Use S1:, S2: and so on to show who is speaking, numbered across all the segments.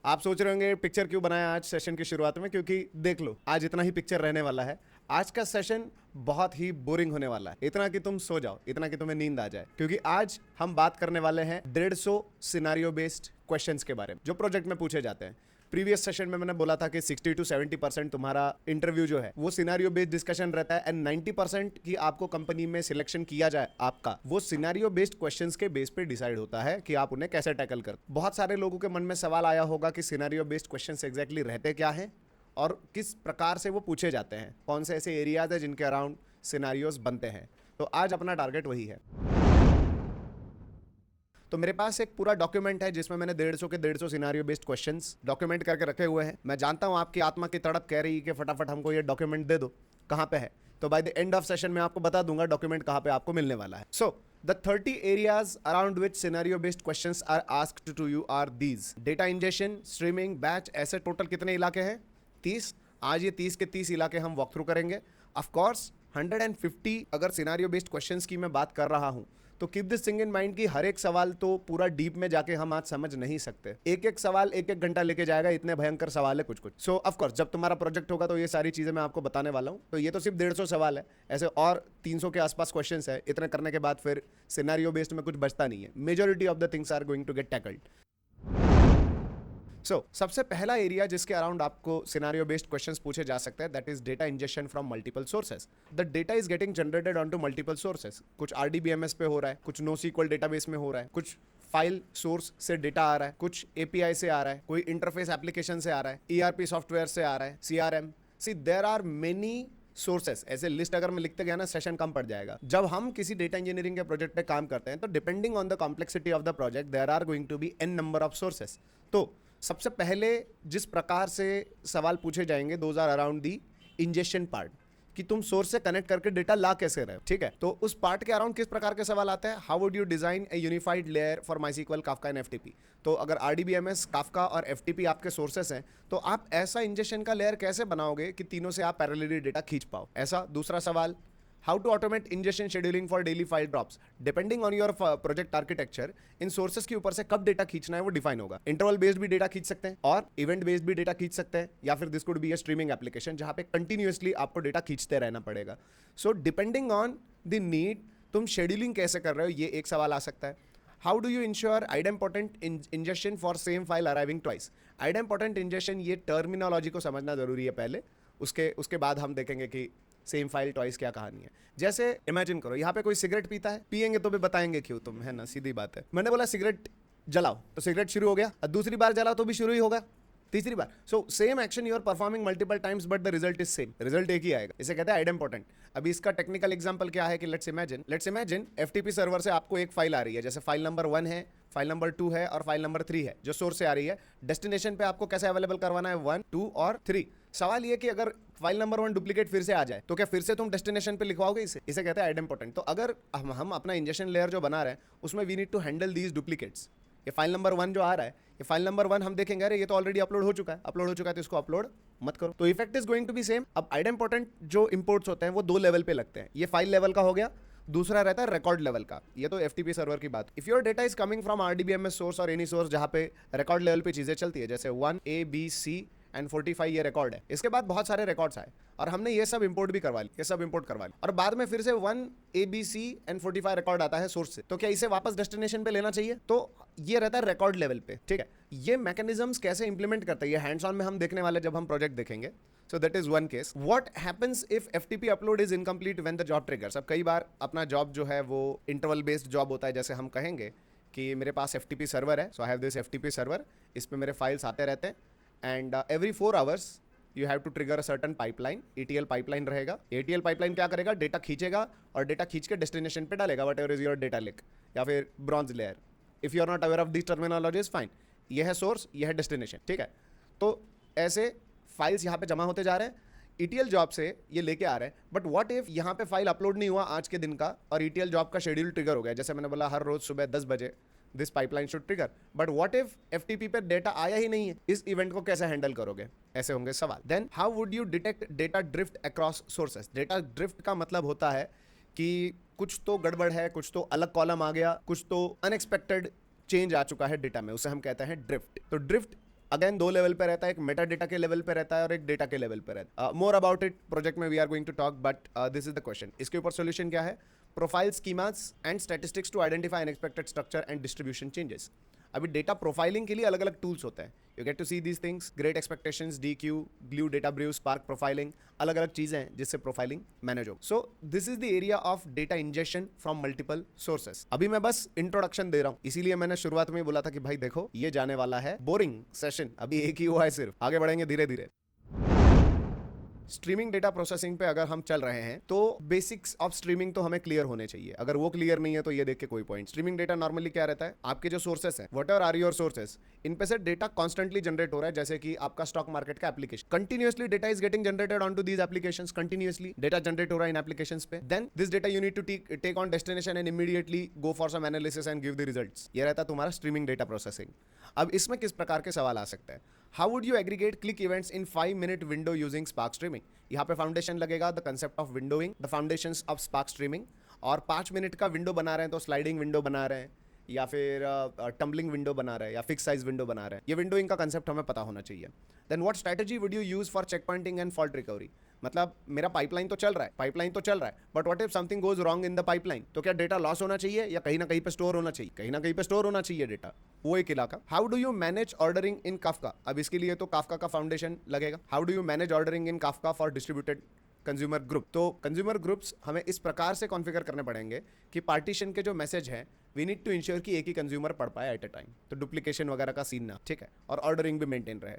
S1: आप सोच रहे होंगे पिक्चर क्यों बनाया आज सेशन की शुरुआत में, क्योंकि देख लो आज इतना ही पिक्चर रहने वाला है। आज का सेशन बहुत ही बोरिंग होने वाला है, इतना कि तुम सो जाओ, इतना कि तुम्हें नींद आ जाए, क्योंकि आज हम बात करने वाले हैं 150 सिनारियो बेस्ड क्वेश्चंस के बारे में जो प्रोजेक्ट में पूछे जाते हैं। प्रीवियस सेशन में मैंने बोला था कि 60 to 70% तुम्हारा इंटरव्यू जो है वो सिनारियो बेस्ड डिस्कशन रहता है, एंड 90% की आपको कंपनी में सिलेक्शन किया जाए आपका, वो सिनारियो बेस्ड क्वेश्चंस के बेस पे डिसाइड होता है कि आप उन्हें कैसे टैकल कर। बहुत सारे लोगों के मन में सवाल आया होगा कि सिनारियो बेस्ड क्वेश्चंस एग्जैक्टली रहते क्या हैं और किस प्रकार से वो पूछे जाते हैं, कौन से ऐसे एरियाज है जिनके अराउंड सिनारियोज बनते हैं। तो आज अपना टारगेट वही है। तो मेरे पास एक पूरा डॉक्यूमेंट है जिसमें मैंने 150 के 150 सिनारियो बेस्ड क्वेश्चंस डॉक्यूमेंट करके रखे हुए हैं। मैं जानता हूं आपकी आत्मा की तड़प कह रही है कि फटाफट हमको ये डॉक्यूमेंट दे दो, कहां पे है। तो by the end of session में आपको बता दूंगा डॉक्यूमेंट कहां पे आपको मिलने वाला है। So the 30 areas around which scenario based questions are asked to you are these: data injection, streaming, batch. ऐसे टोटल कितने इलाके हैं? 30। आज ये 30 के 30 इलाके हम वॉक थ्रू करेंगे। ऑफ कोर्स 150 अगर सिनारियो बेस्ड क्वेश्चंस की मैं बात कर रहा हूं तो keep this thing in mind कि हर एक सवाल तो पूरा डीप में जाके हम आज समझ नहीं सकते। एक एक सवाल एक एक घंटा लेके जाएगा, इतने भयंकर सवाल है कुछ कुछ। सो ऑफ कोर्स जब तुम्हारा प्रोजेक्ट होगा तो ये सारी चीजें मैं आपको बताने वाला हूँ। तो ये तो सिर्फ 150 सवाल है, ऐसे और 300 के आसपास क्वेश्चंस है। इतने करने के बाद फिर सिनारियो बेस्ड में कुछ बचता नहीं है। Majority of the things are going to get tackled. सबसे पहला एरिया जिसके अराउंड आपको सिनारियो बेस्ड क्वेश्चंस पूछे जा सकते हैं, that is data injection from multiple sources. The data is getting generated on to multiple sources. कुछ RDBMS पे हो रहा है, कुछ NoSQL डेटाबेस में हो रहा है, कुछ फाइल सोर्स से डेटा आ रहा है, कुछ API से आ रहा है, कोई इंटरफेस एप्लीकेशन से आ रहा है, ERP सॉफ्टवेयर से आ रहा है, CRM। See there are many sources. ऐसे लिस्ट अगर मैं लिखते गया ना सेशन कम पड़ जाएगा। जब हम किसी डेटा इंजीनियरिंग के प्रोजेक्ट पे काम करते हैं तो depending on the complexity of the project there are going to be n number of sources. तो सबसे पहले जिस प्रकार से सवाल पूछे जाएंगे those are around the injection part, कि तुम सोर्स से कनेक्ट करके डेटा ला कैसे रहे हो। ठीक है, तो उस पार्ट के अराउंड किस प्रकार के सवाल आते हैं? How would you design A unified layer for MySQL, Kafka and FTP। तो अगर RDBMS, Kafka और FTP आपके सोर्सेस हैं तो आप ऐसा इंजेक्शन का लेयर कैसे बनाओगे कि तीनों से आप पैरेलली डेटा खींच पाओ। ऐसा दूसरा सवाल, how to automate injection scheduling for daily file drops. Depending on your project architecture in sources के ऊपर से कब डेटा खींचना है वो डिफाइन होगा। इंटरवल बेस्ड भी डेटा खींच सकते हैं और इवेंट बेस्ड भी डेटा खींच सकते हैं, या फिर this could be a streaming application जहां पे कंटिन्यूअसली आपको डेटा खींचते रहना पड़ेगा। So depending on the need तुम शेड्यूलिंग कैसे कर रहे हो, ये एक सवाल आ सकता है। How do you ensure idempotent injection for same file arriving twice. Idempotent injection, ये टर्मिनोलॉजी को समझना जरूरी है पहले, उसके बाद हम देखेंगे कि सेम फाइल ट्वाइस क्या कहानी है। जैसे इमेजिन करो यहाँ पे कोई सिगरेट पीता है, पिएंगे तो भी बताएंगे क्यों तुम, है ना, सीधी बात है। मैंने बोला सिगरेट जलाओ तो सिगरेट शुरू हो गया, और दूसरी बार जलाओ तो भी शुरू ही होगा, तीसरी बार। So same action you are performing multiple times but the result is same, result एक ही आएगा। इसे कहते हैं आइडेम्पोर्टेंट। अभी इसका टेक्निकल एग्जांपल क्या है कि लेट्स इमेजिन FTP सर्वर से आपको एक फाइल आ रही है, जैसे फाइल नंबर 1 है, फाइल नंबर 2 है और फाइल नंबर 3 है, जो सोर्स से आ रही है। डेस्टिनेशन पे आपको कैसे अवेलेबल करवाना है? 1, 2 और 3। सवाल ये कि अगर फाइल नंबर 1 डुप्लीकेट फिर से आ जाए तो क्या फिर से तुम डेस्टिनेशन पे लिखवाओगे इसे कहते हैं आइडेम्पोर्टेंट। तो अगर हम अपना इंजेक्शन लेयर जो बना रहे हैं उसमें we need to handle these duplicates. ये फाइल नंबर 1 जो आ रहा है, ये फाइल नंबर 1 हम देखेंगे अरे ये तो ऑलरेडी अपलोड हो चुका है तो इसको अपलोड मत करो। तो effect is going to be same. अब आइडेम्पोर्टेंट जो इंपोर्ट्स होते हैं वो 2 लेवल पे लगते हैं। ये फाइल लेवल का हो गया, दूसरा रहता है रिकॉर्ड लेवल का। ये तो FTP सर्वर की बात। If your data is coming from RDBMS source और एनी सोर्स जहां पे रिकॉर्ड लेवल पे चीजें चलती है, जैसे 1 A B C एंड 45 ये रिकॉर्ड है, इसके बाद बहुत सारे रिकॉर्ड्स आए और हमने ये सब इंपोर्ट भी करवा ली, और बाद में फिर से 1 A B C and 45 record आता है सोर्स से, तो क्या इसे वापस डेस्टिनेशन पे लेना चाहिए? तो ये रहता है रिकॉर्ड लेवल पे। ठीक है, ये मैकेनिज्म्स कैसे इंप्लीमेंट करते हैं ये हैंड्स ऑन में हम देखने वाले जब हम प्रोजेक्ट देखेंगे। So that is one case. What happens if FTP upload is incomplete when the job triggers? अब कई बार अपना जॉब जो है वो इंटरवल बेस्ड जॉब होता है। जैसे हम कहेंगे कि मेरे पास FTP सर्वर है, so I have this FTP server, इस पे मेरे फाइल्स आते रहते हैं, and every 4 hours you have to trigger a certain pipeline, ETL pipeline रहेगा। ETL पाइपलाइन क्या करेगा? डेटा खींचेगा और डेटा खींच के डेस्टिनेशन पे डालेगा, what ever is your data lake या फिर bronze layer. If you are not aware of this terminology is fine. ये है सोर्स, ये है डेस्टिनेशन। ठीक है, तो ऐसे फाइल्स यहाँ पे जमा होते जा रहे हैं, ETL जॉब से ये लेके आ रहे हैं। बट व्हाट इफ यहाँ पे फाइल अपलोड नहीं हुआ आज के दिन का और ETL जॉब का शेड्यूल ट्रिगर हो गया? जैसे मैंने बोला हर रोज सुबह 10 बजे this pipeline should trigger, but what if FTP पे डेटा आया ही नहीं है? इस इवेंट को कैसे हैंडल करोगे? ऐसे होंगे सवाल। Then how would you detect data drift across sources. Data drift का मतलब होता है कि कुछ तो गड़बड़ है, कुछ तो अलग कॉलम आ गया, कुछ तो अनएक्सपेक्टेड चेंज आ चुका है डेटा में, उसे हम कहते हैं ड्रिफ्ट। तो ड्रिफ्ट अगेन दो लेवल पे रहता है, एक मेटा डेटा के लेवल पे रहता है और एक डेटा के लेवल पे रहता है. मोर अबाउट इट प्रोजेक्ट में we are going to talk, but this is the question. इसके ऊपर सोल्यूशन क्या है? Profile schemas and statistics to identify unexpected structure and distribution changes. अभी डेटा प्रोफाइलिंग के लिए अलग अलग टूल्स होते हैं. You get to see these things, great expectations, DQ, glue, data brew, Spark profiling, अलग अलग चीजें हैं जिससे प्रोफाइलिंग मैनेज हो. So this is the area of data injection from multiple sources. अभी मैं बस इंट्रोडक्शन दे रहा हूं, इसीलिए मैंने शुरुआत में बोला था कि भाई देखो ये जाने वाला है बोरिंग सेशन. अभी एक ही हुआ है, सिर्फ आगे बढ़ेंगे धीरे धीरे. स्ट्रीमिंग डेटा प्रोसेसिंग पे अगर हम चल रहे हैं तो बेसिक्स ऑफ स्ट्रीमिंग तो हमें क्लियर होने चाहिए. अगर वो क्लियर नहीं है तो ये देख के कोई पॉइंट. स्ट्रीमिंग डेटा नॉर्मली क्या रहता है? आपके जो सोर्सेस हैं, what ever are your sources, इन पे से डेटा कॉन्स्टेंटली जनरेट हो रहा है. जैसे कि आपका स्टॉक मार्केट का application, continuously data is getting generated on to these applications. Continuously data generate हो रहा है इन एप्लीकेशंस पे. Then this data you need to take on destination and immediately go for some analysis and give the results. ये रहता है तुम्हारा streaming data processing. अब इसमें किस प्रकार के सवाल आ सकते हैं? How would you aggregate click events in 5-minute window using spark streaming? यहाँ पे फाउंडेशन लगेगा, the concept of windowing, the foundations of spark streaming. और 5 मिनट का विंडो बना रहे हैं तो स्लाइडिंग विंडो बना रहे हैं या फिर टम्बलिंग विंडो बना रहे हैं या फिक्स साइज विंडो बना रहे हैं. ये विंडोइंग का कंसेप्ट हमें पता होना चाहिए. Then what strategy would you use for check pointing and fault recovery? मतलब मेरा पाइपलाइन तो चल रहा है, but what if something goes wrong in the pipeline? तो क्या डेटा लॉस होना चाहिए या कहीं ना कहीं पे स्टोर होना चाहिए? कहीं ना कहीं पे स्टोर होना चाहिए डेटा. वो एक इलाका. How do you manage ordering in Kafka? अब इसके लिए तो काफका का फाउंडेशन लगेगा. How do you manage ordering in Kafka for distributed consumer group? तो कंज्यूमर ग्रुप्स हमें इस प्रकार से कॉन्फ़िगर करने पड़ेंगे कि पार्टीशन के जो मैसेज हैं वी नीड टू इंश्योर कि एक ही कंज्यूमर पढ़ पाए एट अ टाइम. तो डुप्लीकेशन वगैरह का सीन ना, ठीक है, और ऑर्डरिंग भी मेंटेन रहे.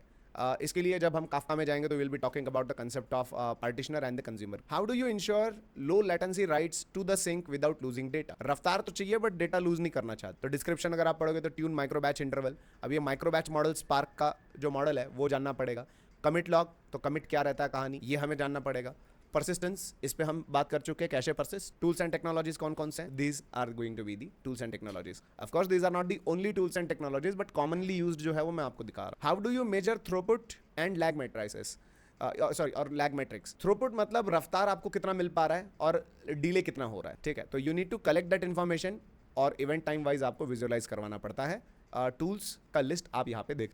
S1: इसके लिए जब हम काफका में जाएंगे तो will be talking about the concept of partitioner and the consumer. How do you ensure low latency writes to the sink without losing data? रफ्तार तो चाहिए बट डेटा लूज नहीं करना चाहते. तो डिस्क्रिप्शन अगर आप पढ़ोगे तो ट्यून माइक्रो बैच इंटरवल. अब ये माइक्रो बैच मॉडल स्पार्क का जो मॉडल है वो जानना पड़ेगा. कमिट लॉग, तो कमिट क्या रहता है कहानी, ये हमें जानना पड़ेगा. परसिस्टेंस, इस पे हम बात कर चुके हैं, कैसे परसिस्ट. टूल्स एंड टेक्नोलॉजीज कौन कौन से हैं? These are going to be the tools and technologies. Of course these are not the only tools and technologies, but commonly used जो है वो मैं आपको दिखा रहा हूं. How do you measure throughput and lag matrices? Sorry, और lag metrics. Throughput मतलब रफ्तार आपको कितना मिल पा रहा है और डिले कितना हो रहा है, ठीक है. तो you need to collect that information और इवेंट टाइम वाइज आपको विजुअलाइज करवाना पड़ता है. टूल्स का लिस्ट आप यहाँ पे देख.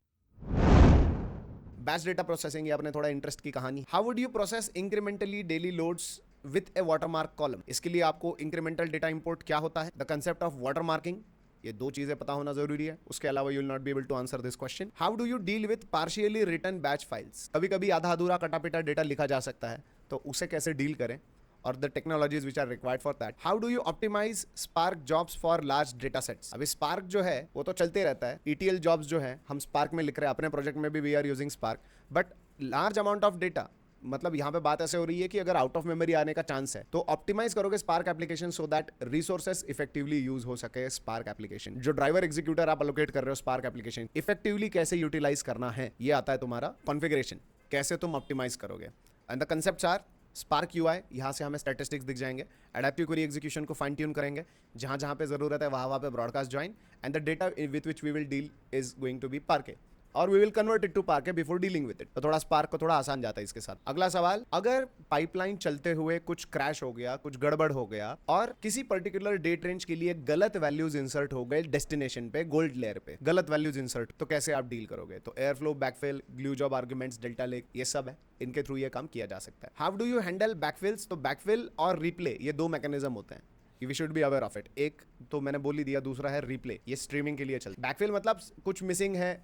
S1: बैच डेटा प्रोसेसिंग, ये आपने थोड़ा इंटरेस्ट की कहानी. How would you process incrementally daily loads with A watermark column? इसके लिए आपको इंक्रीमेंटल डेटा इंपोर्ट क्या होता है, द कंसेप्ट ऑफ वाटरमार्किंग, ये दो चीजें पता होना जरूरी है. उसके अलावा you will not be able to answer this question. How do you deal with partially written batch files? कभी कभी आधा अधूरा कटा पिटा डेटा लिखा जा सकता है, तो उसे कैसे डील करें और the technologies which are required for that. How do you optimize Spark jobs for large data sets? अभी स्पार्क जो है वो तो चलते रहता है. ETL जॉब्स जो है हम स्पार्क में लिख रहे हैं, अपने प्रोजेक्ट में भी we are using Spark. But large amount of data, मतलब यहाँ पे बात ऐसे हो रही है कि अगर आउट ऑफ मेमोरी आने का चांस है तो ऑप्टिमाइज करोगे spark application so that resources effectively use हो सके. स्पार्क एप्लीकेशन जो ड्राइवर एग्जीक्यूटर आप अलोकेट कर रहे हो स्पार्क एप्लीकेशन इफेक्टिवली कैसे यूटिलाइज करना है, ये आता है तुम्हारा कॉन्फ़िगरेशन. कैसे तुम ऑप्टिमाइज करोगे. And the concepts are Spark UI, यहाँ से हमें स्टैटिस्टिक्स दिख जाएंगे. एडेप्टिव क्वेरी एग्जीक्यूशन को फाइन ट्यून करेंगे, जहाँ जहाँ पे जरूरत है वहाँ पे broadcast join. And the data with which we will deal is going to be parquet और we will convert it to parquet before dealing with it. तो थोड़ा स्पार्क को थोड़ा आसान जाता है इसके साथ. अगला सवाल, अगर पाइपलाइन चलते हुए कुछ क्रैश हो गया, कुछ गड़बड़ हो गया और किसी पर्टिकुलर डेट रेंज के लिए गलत वैल्यूज इंसर्ट हो गए डेस्टिनेशन पे, गोल्ड लेयर पे गलत वैल्यूज इंसर्ट, तो कैसे आप डील करोगे? तो airflow, backfill, glue job arguments, delta lake, ये सब है, इनके थ्रू ये काम किया जा सकता है. How do you handle backfills? तो बैकफिल और रिप्ले, ये दो मैकेनिज्म होते हैं, we should be aware of it. एक तो मैंने बोल ही दिया, दूसरा है रिप्ले, ये स्ट्रीमिंग के लिए चलता है. बैकफिल मतलब कुछ मिसिंग है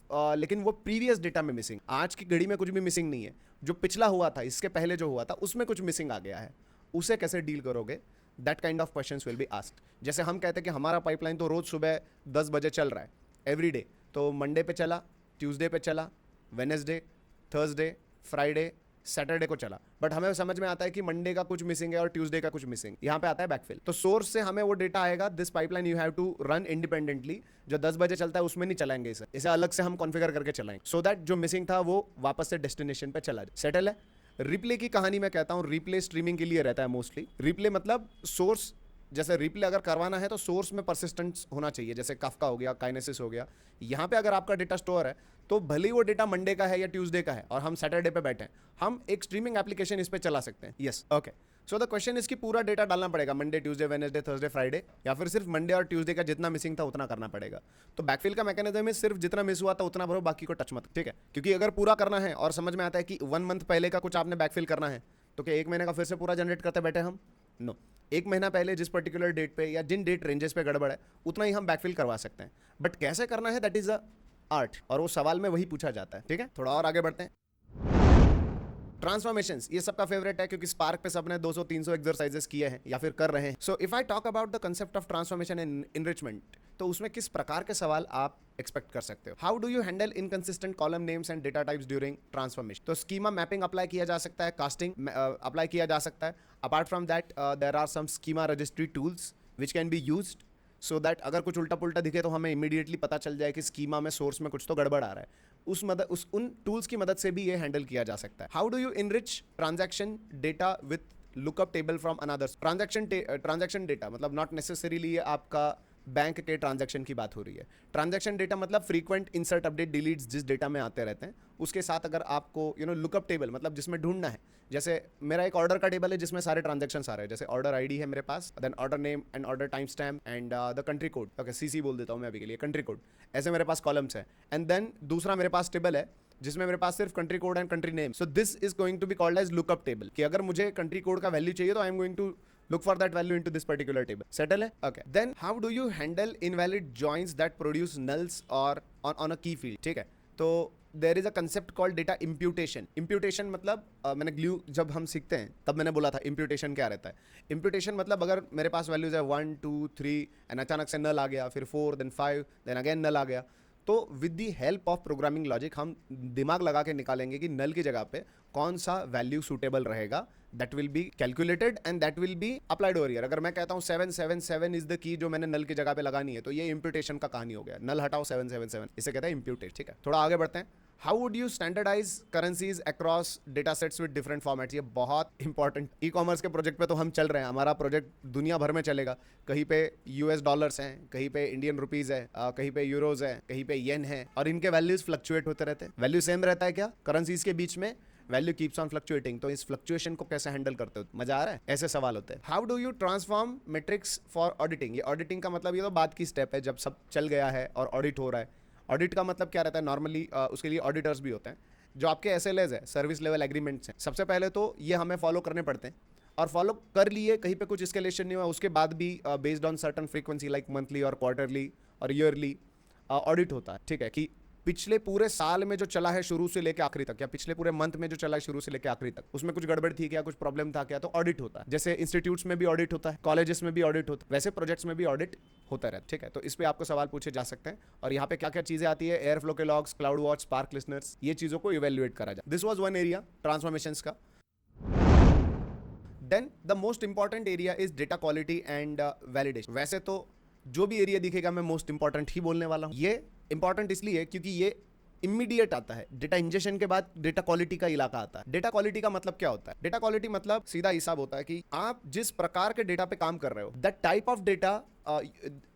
S1: लेकिन वो प्रीवियस डेटा में मिसिंग, आज की घड़ी में कुछ भी मिसिंग नहीं है, जो पिछला हुआ था, इसके पहले जो हुआ था उसमें कुछ मिसिंग आ गया है, उसे कैसे डील करोगे? That kind of questions will be asked. जैसे हम कहते हैं कि हमारा पाइपलाइन तो रोज सुबह 10 बजे चल रहा है एवरी डे, तो मंडे पे चला, ट्यूसडे पे चला, वेडनेसडे, थर्सडे, फ्राइडे, सैटरडे को चला, बट हमें समझ में आता है कि मंडे का कुछ मिसिंग है और ट्यूसडे का कुछ मिसिंग. यहाँ पे आता है बैकफिल. तो सोर्स से हमें वो डेटा आएगा, this pipeline you have to run independently. जो 10 बजे चलता है उसमें नहीं चलाएंगे इसे अलग से हम कॉन्फ़िगर करके चलाएंगे सो दैट जो मिसिंग था वो वापस से डेस्टिनेशन पे चला जाए. सेटल है. रिप्ले की कहानी मैं कहता हूँ, रिप्ले स्ट्रीमिंग के लिए रहता है मोस्टली. रिप्ले मतलब सोर्स जैसे रिप्ले अगर करवाना है तो सोर्स में परसिस्टेंस होना चाहिए, जैसे काफका हो गया, काइनेसिस हो गया। यहाँ पे अगर आपका डेटा स्टोर है तो भले ही वो डेटा मंडे का है या ट्यूसडे का है और हम सैटरडे पे बैठे हैं, हम एक स्ट्रीमिंग एप्लीकेशन इस पे चला सकते हैं। Yes, okay. So the question इसकी पूरा डेटा डालना पड़ेगा, Monday, Tuesday, Wednesday, Thursday, Friday, या फिर सिर्फ मंडे और ट्यूसडे का जितना मिसिंग था उतना करना पड़ेगा। तो बैकफिल का मैकेनिज्म है, सिर्फ जितना मिस हुआ था उतना भरो, बाकी को टच मत, ठीक है। क्योंकि अगर पूरा करना है और समझ में आता है कि 1 मंथ पहले का कुछ आपने बैकफिल करना है, तो क्या 1 महीने का फिर से पूरा जनरेट करते बैठे हम? नो, 1 महीना पहले जिस पर्टिकुलर डेट पे या जिन डेट रेंजेस पे गड़बड़ है उतना ही हम बैकफिल करवा सकते हैं। बट कैसे करना है, दैट इज अ आर्ट, और वो सवाल में वही पूछा जाता है, ठीक है। थोड़ा और आगे बढ़ते हैं। ट्रांसफॉर्मेशंस, ये सबका फेवरेट है क्योंकि स्पार्क पे सबने 200-300 एक्सरसाइजेस किए हैं या फिर कर रहे हैं। So if I talk about the concept of transformation and enrichment, तो उसमें किस प्रकार के सवाल आप एक्सपेक्ट कर सकते हो? How do you handle inconsistent column names and data types during transformation? तो स्कीमा मैपिंग अप्लाई किया जा सकता है, कास्टिंग अप्लाई किया जा सकता है। Apart from that there are some schema registry tools which can be used so that अगर कुछ उल्टा पुल्टा दिखे तो हमें इमीडिएटली पता चल जाए कि स्कीमा में सोर्स में कुछ तो गड़बड़ आ रहा है। उन टूल्स की मदद से भी ये हैंडल किया जा सकता है। How do you enrich transaction data with lookup table from another? Transaction data मतलब नॉट नेसेसरीली ये आपका बैंक के ट्रांजैक्शन की बात हो रही है। ट्रांजैक्शन डेटा मतलब फ्रीक्वेंट इंसर्ट अपडेट डिलीट्स जिस डेटा में आते रहते हैं, उसके साथ अगर आपको लुकअप टेबल मतलब जिसमें ढूंढना है, जैसे मेरा एक ऑर्डर का टेबल है जिसमें सारे ट्रांजैक्शन आ रहे हैं, जैसे ऑर्डर आईडी है मेरे पास, then order name and order time stamp and the country code, okay CC बोल देता हूँ मैं अभी के लिए, कंट्री कोड, ऐसे मेरे पास कॉलम्स है। एंड देन दूसरा मेरे पास टेबल है जिसमें मेरे पास सिर्फ country code and country name. So this is going to be called as lookup table, कि अगर मुझे कंट्री कोड का वैल्यू चाहिए तो I am going to look for that value into this particular table. Settle है? Okay. Then how do you handle invalid joins that produce nulls or on a key field? ठीक है, तो there is a concept called data imputation. Imputation मतलब मैंने glue जब हम सीखते हैं तब मैंने बोला था imputation क्या रहता है। Imputation मतलब अगर मेरे पास वैल्यूज है 1 2 3 एंड अचानक से नल आ गया, फिर 4 देन 5 देन अगेन नल आ गया, तो with the help of programming logic हम दिमाग लगा के निकालेंगे कि नल की जगह पे कौन सा वैल्यू सूटेबल रहेगा, that will be calculated and that will be applied over here. अगर मैं कहता हूँ 777 इज द की जो मैंने नल की जगह पे लगानी है, तो ये इंप्यूटेशन का कहानी हो गया, नल हटाओ 777, इसे कहते हैं इंप्यूटेड, ठीक है। थोड़ा आगे बढ़ते हैं। How would you standardise currencies across data sets with different formats? ये बहुत इंपॉर्टेंट, ई कॉमर्स के प्रोजेक्ट पे तो हम चल रहे हैं, हमारा प्रोजेक्ट दुनिया भर में चलेगा। कहीं पे यूएस डॉलर्स हैं, कहीं पे इंडियन रुपीज है, कहीं पे यूरोज है, कहीं पे येन है, और इनके वैल्यूज फ्लक्चुएट होते रहते हैं। वैल्यू सेम रहता है क्या करेंसीज के बीच में? Value keeps on fluctuating. तो इस फ्लक्चुएशन को कैसे हैंडल करते हो? मजा आ रहा है? ऐसे सवाल होते हैं। How do you transform matrix for auditing? ये ऑडिटिंग का मतलब ये तो बाद की स्टेप है, जब सब चल गया है और ऑडिट हो रहा है। ऑडिट का मतलब क्या रहता है? नॉर्मली उसके लिए ऑडिटर्स भी होते हैं। जो आपके SLAs है, सर्विस लेवल एग्रीमेंट्स हैं, सबसे पहले तो ये हमें फॉलो करने पड़ते हैं, और फॉलो कर लिए, कहीं पे कुछ एस्केलेशन नहीं हुआ, उसके बाद भी based on certain frequency like monthly और क्वार्टरली और ईयरली ऑडिट होता है, ठीक है। कि पिछले पूरे साल में जो चला है शुरू से लेकर आखिरी तक, या पिछले पूरे मंथ में जो चला है शुरू से लेकर आखिरी तक, उसमें कुछ गड़बड़ थी क्या, कुछ प्रॉब्लम था क्या, तो ऑडिट होता है। जैसे इंस्टीट्यूट्स में भी ऑडिट होता है, कॉलेजेस में भी ऑडिट होता है, वैसे प्रोजेक्ट्स में भी ऑडिट होता रहता है, ठीक है। तो इस पे आपको सवाल पूछे जा सकते हैं, और यहाँ पे क्या क्या चीजें आती है, एयर फ्लो के logs, CloudWatch, Spark listeners, ये चीजों को इवेल्युएट करा जाए। This was one area transformations का। Then the most important area is data quality and validation. वैसे तो जो भी एरिया दिखेगा मैं मोस्ट इंपॉर्टेंट ही बोलने वाला हूँ। ये इंपॉर्टेंट इसलिए क्योंकि ये इमीडिएट आता है, डेटा इंजेक्शन के बाद डेटा क्वालिटी का इलाका आता है। डेटा क्वालिटी का मतलब क्या होता है? डेटा क्वालिटी मतलब सीधा हिसाब होता है कि आप जिस प्रकार के डेटा पे काम कर रहे हो, दैट टाइप ऑफ डेटा,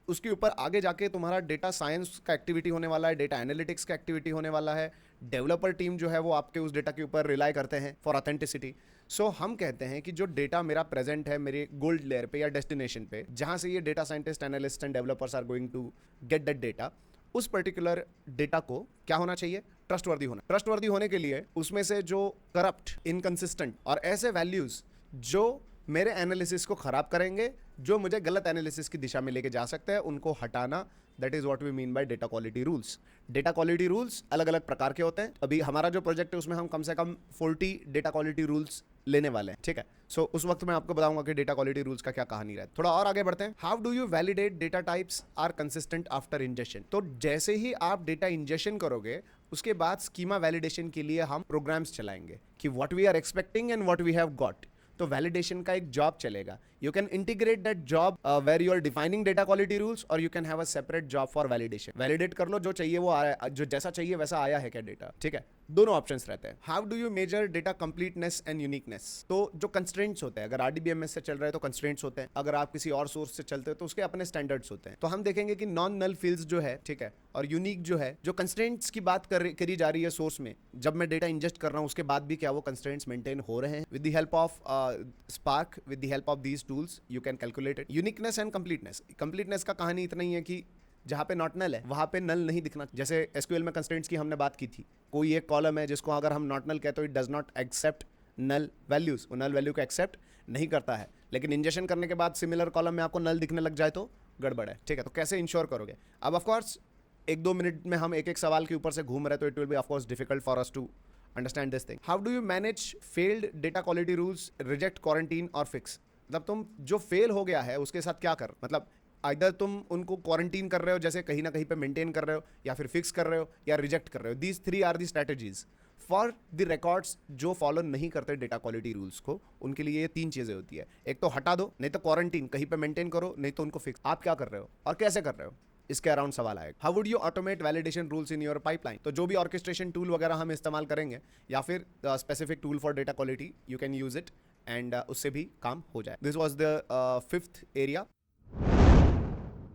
S1: उसके ऊपर आगे जाके तुम्हारा डेटा साइंस का एक्टिविटी होने वाला है, डेटा एनालिटिक्स का एक्टिविटी होने वाला है। डेवलपर टीम जो है वो आपके उस डेटा के ऊपर रिलाई करते हैं फॉर ऑथेंटिसिटी। सो हम कहते हैं कि जो डेटा मेरा प्रेजेंट है मेरे गोल्ड लेयर पे या डेस्टिनेशन पे, जहाँ से ये data scientist, analyst and developers are going to get that data, उस पर्टिकुलर डेटा को क्या होना चाहिए? ट्रस्टवर्दी होना। ट्रस्टवर्दी होने के लिए उसमें से जो करप्ट, इनकंसिस्टेंट और ऐसे वैल्यूज जो मेरे एनालिसिस को खराब करेंगे, जो मुझे गलत एनालिसिस की दिशा में लेके जा सकते हैं, उनको हटाना, that is what we mean by data quality rules. Data quality rules अलग अलग प्रकार के होते हैं। अभी हमारा जो प्रोजेक्ट है उसमें हम कम से कम 40 डेटा क्वालिटी रूल्स लेने वाले हैं, ठीक है। सो उस वक्त मैं आपको बताऊंगा कि डेटा क्वालिटी रूल्स का क्या कहानी रहती है। थोड़ा और आगे बढ़ते हैं। How do you validate data types are consistent after injection? तो जैसे ही आप डेटा इंजेक्शन करोगे उसके बाद स्कीमा वैलिडेशन के लिए हम प्रोग्राम्स चलाएंगे कि what we are expecting and what we have got. तो वैलिडेशन का एक जॉब चलेगा। You can integrate that job where you are defining data quality rules, और you can have a separate job for validation. Validate कर लो, जो चाहिए वो आ रहा है, जो जैसा चाहिए वैसा आया है क्या डेटा, ठीक है। दोनों ऑप्शंस रहते हैं। How do you measure data completeness and uniqueness? तो जो कंस्ट्रेंट्स होते हैं, अगर आरडीबीएमएस से चल रहे हैं तो कंस्ट्रेंट्स होते हैं, अगर आप किसी और सोर्स से चलते हो तो उसके अपने स्टैंडर्ड्स होते हैं। तो हम देखेंगे कि नॉन नल फील्ड्स जो है, ठीक है, और यूनिक जो है, जो कंस्ट्रेंट्स की बात करी जा रही है सोर्स में, जब मैं डेटा इंजेस्ट कर रहा हूं उसके बाद भी क्या वो कंस्ट्रेंट्स मेंटेन हो रहे हैं? With the help of spark, with the help of these tools you can calculate it. Uniqueness and completeness का कहानी इतना ही है कि जहां पे नॉट नल है वहां पे नल नहीं दिखना। जैसे एसक्यूएल में कंस्ट्रेंट्स की हमने बात की थी, कोई एक कॉलम है जिसको अगर हम नॉट नल कहते हो it does not accept null values, वो नल वैल्यू को एक्सेप्ट नहीं करता है, लेकिन इंजेक्शन करने के बाद सिमिलर कॉलम में आपको नल दिखने लग जाए तो गड़बड़ है, ठीक है। तो कैसे इंश्योर करोगे? अब ऑफकोर्स 1-2 मिनट में हम एक एक सवाल के ऊपर से घूम रहे तो it will be of course difficult for us to understand this thing. How do you manage failed data quality rules, reject, quarantine और फिक्स? मतलब तुम जो फेल हो गया है उसके साथ क्या कर, मतलब आइदर तुम उनको क्वारंटीन कर रहे हो, जैसे कहीं ना कहीं पे मेंटेन कर रहे हो, या फिर फिक्स कर रहे हो, या रिजेक्ट कर रहे हो। These 3 are the strategies for the records जो फॉलो नहीं करते डेटा क्वालिटी रूल्स को, उनके लिए ये 3 चीजें होती है। एक तो हटा दो, नहीं तो क्वारंटीन, कहीं पे मेंटेन करो, नहीं तो उनको फिक्स। आप क्या कर रहे हो और कैसे कर रहे हो, इसके अराउंड सवाल आएगा। How would you automate validation rules in your pipeline? तो जो भी ऑर्केस्ट्रेशन टूल वगैरह हम इस्तेमाल करेंगे, या फिर specific tool for data quality, you can use it and उससे भी काम हो जाए। This was the 5th area.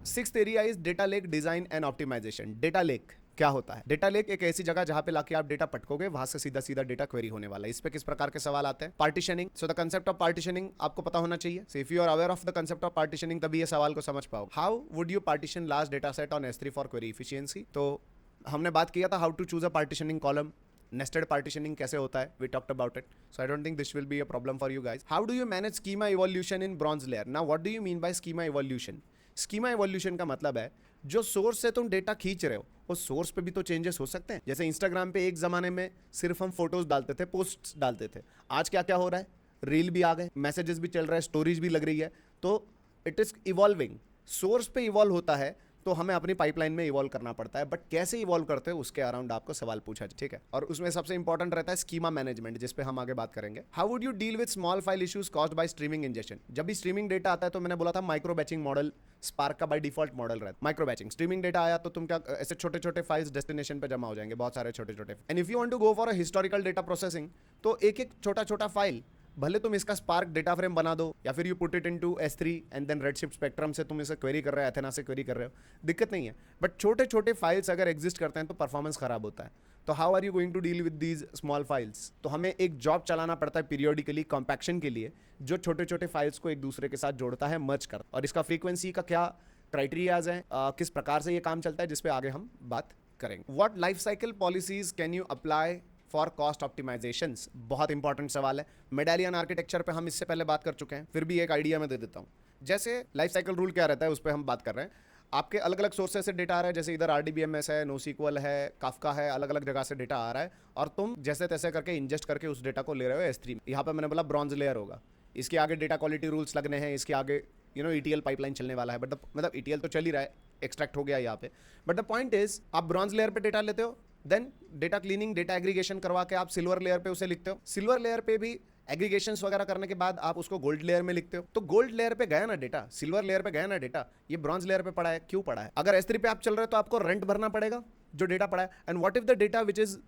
S1: 6th area is data lake design and optimisation. Data lake क्या होता है? डेटा लेक एक ऐसी जगह जहां पे लाके आप डेटा पटकोगे, वहां से सीधा सीधा डेटा क्वेरी होने वाला है। इस पे किस प्रकार के सवाल आते हैं? Partitioning. So the concept of partitioning आपको पता होना चाहिए। So if you are aware of the concept of partitioning, तभी ये सवाल को समझ पाओ। How would you partition large data set on S3 for query efficiency? तो हमने बात किया था how to choose a partitioning column, nested partitioning कैसे होता है, we talked about it, so I don't think this will be a problem for you guys. How do you manage schema evolution in bronze layer? Now what do you mean by schema evolution? Schema evolution का मतलब है जो source से तुम data खींच रहे हो उस सोर्स पे भी तो चेंजेस हो सकते हैं। जैसे इंस्टाग्राम पे एक जमाने में सिर्फ हम फोटोज डालते थे, पोस्ट्स डालते थे, आज क्या क्या हो रहा है, रील भी आ गए, मैसेजेस भी चल रहा है, स्टोरीज भी लग रही है, तो इट इज इवॉल्विंग। सोर्स पे इवॉल्व होता है तो हमें अपनी पाइपलाइन में इवॉल्व करना पड़ता है, बट कैसे इवॉल्व करते हैं उसके अराउंड आपको सवाल पूछा, ठीक है। और उसमें सबसे इंपॉर्टेंट रहता है स्कीमा मैनेजमेंट, जिस पे हम आगे बात करेंगे। How would you deal with small file issues caused by streaming injection? जब भी स्ट्रीमिंग डेटा आता है तो मैंने बोला था माइक्रो बैचिंग मॉडल स्पार्क का बाय डिफॉल्ट मॉडल रहता है। माइक्रो बैचिंग, स्ट्रीमिंग डेटा आया तो तुम क्या ऐसे छोटे छोटे फाइल्स डेस्टिनेशन पे जमा हो जाएंगे, बहुत सारे छोटे छोटे। And if you want to go for a historical data processing, तो एक एक छोटा छोटा फाइल, भले तुम इसका स्पार्क डेटा फ्रेम बना दो या फिर you put it into S3 and then Redshift Spectrum से तुम इसे क्वेरी कर रहे हो, एथेना से क्वेरी कर रहे हो, दिक्कत नहीं है। बट छोटे छोटे फाइल्स अगर एग्जिस्ट करते हैं तो परफॉर्मेंस खराब होता है। तो how are you going to deal with these small files? तो हमें एक जॉब चलाना पड़ता है पीरियोडिकली कॉम्पैक्शन के लिए, जो छोटे छोटे फाइल्स को एक दूसरे के साथ जोड़ता है, मर्ज कर। और इसका फ्रीक्वेंसी का क्या क्राइटेरियाज है, किस प्रकार से ये काम चलता है, जिसपे आगे हम बात करेंगे। What life cycle policies can you apply for cost optimisations? बहुत इंपॉर्टेंट सवाल है। मेडालियन आर्किटेक्चर पे हम इससे पहले बात कर चुके हैं, फिर भी एक आइडिया मैं दे देता हूँ। जैसे लाइफ साइकिल रूल क्या रहता है उस पर हम बात कर रहे हैं। आपके अलग अलग सोर्सेस से डेटा आ रहा है, जैसे इधर RDBMS है, NoSQL है, काफका है, अलग अलग जगह से डेटा आ रहा है, और तुम जैसे तैसे करके इंजेस्ट करके उस डेटा को ले रहे हो S3 में। यहाँ पे मैंने बोला ब्रॉन्ज लेयर होगा, इसके आगे डेटा क्वालिटी रूल्स लगने हैं, इसके आगे ETL पाइपलाइन चलने वाला है। बट मतलब ETL तो चल ही रहा है, एक्सट्रैक्ट हो गया यहाँ पे। बट द पॉइंट इज, आप ब्रॉन्ज लेयर पे डेटा लेते हो, then data cleaning, data aggregation करवा के आप सिल्वर लेयर पे उसे लिखते हो। सिल्वर लेयर पे भी एग्रीगेशंस वगैरह करने के बाद आप उसको गोल्ड लेयर में लिखते हो। तो गोल्ड लेयर पे गया ना डेटा, सिल्वर लेयर पे गया ना डेटा, ये ब्रॉन्ज लेयर पे पड़ा है, क्यों पड़ा है? अगर S3 पे आप चल रहे हो तो आपको रेंट भरना पड़ेगा जो डेटा पड़ा है। And what if the data which is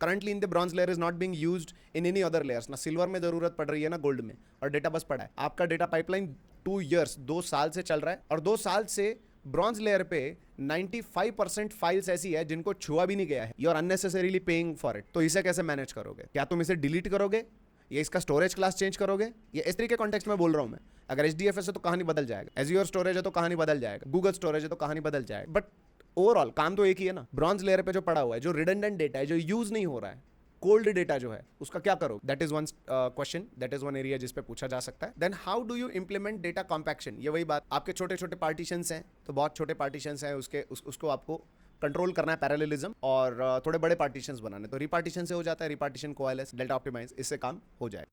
S1: currently in the bronze layer is not being used in any other layers? ना सिल्वर में जरूरत पड़ रही है ना गोल्ड में, और डेटा बस पड़ा है। आपका डेटा पाइपलाइन 2 years 2 साल से चल रहा है, और 2 साल से ब्रॉन्ज लेयर पे 95% फाइल्स ऐसी है जिनको छुआ भी नहीं गया है। You are unnecessarily paying for it. तो इसे कैसे मैनेज करोगे? क्या तुम इसे डिलीट करोगे, या इसका स्टोरेज क्लास चेंज करोगे? ये S3 के कॉन्टेक्स्ट में बोल रहा हूं मैं। अगर HDFS है तो कहानी बदल जाएगा, एज्योर स्टोरेज है तो कहानी बदल जाएगा, गूगल स्टोरेज है तो कहानी बदल जाएगा। बट ओवरऑल काम तो एक ही है ना। ब्रॉन्ज लेयर पे जो पड़ा हुआ है, जो रिडंडेंट डेटा है, जो यूज नहीं हो रहा है, कोल्ड डेटा जो है, उसका क्या करो? That is one question, that is one area जिस पे पूछा जा सकता है। Then how do you implement data compaction? ये वही बात, आपके छोटे छोटे पार्टीशंस हैं, तो बहुत छोटे पार्टीशंस हैं, उसको आपको कंट्रोल करना है, पैरेललिज्म, और थोड़े बड़े पार्टीशंस बनाने। तो रिपार्टीशन से हो जाता है, रिपार्टीशन, कोएलएस, डेल्टा ऑप्टिमाइज, इससे काम हो जाए।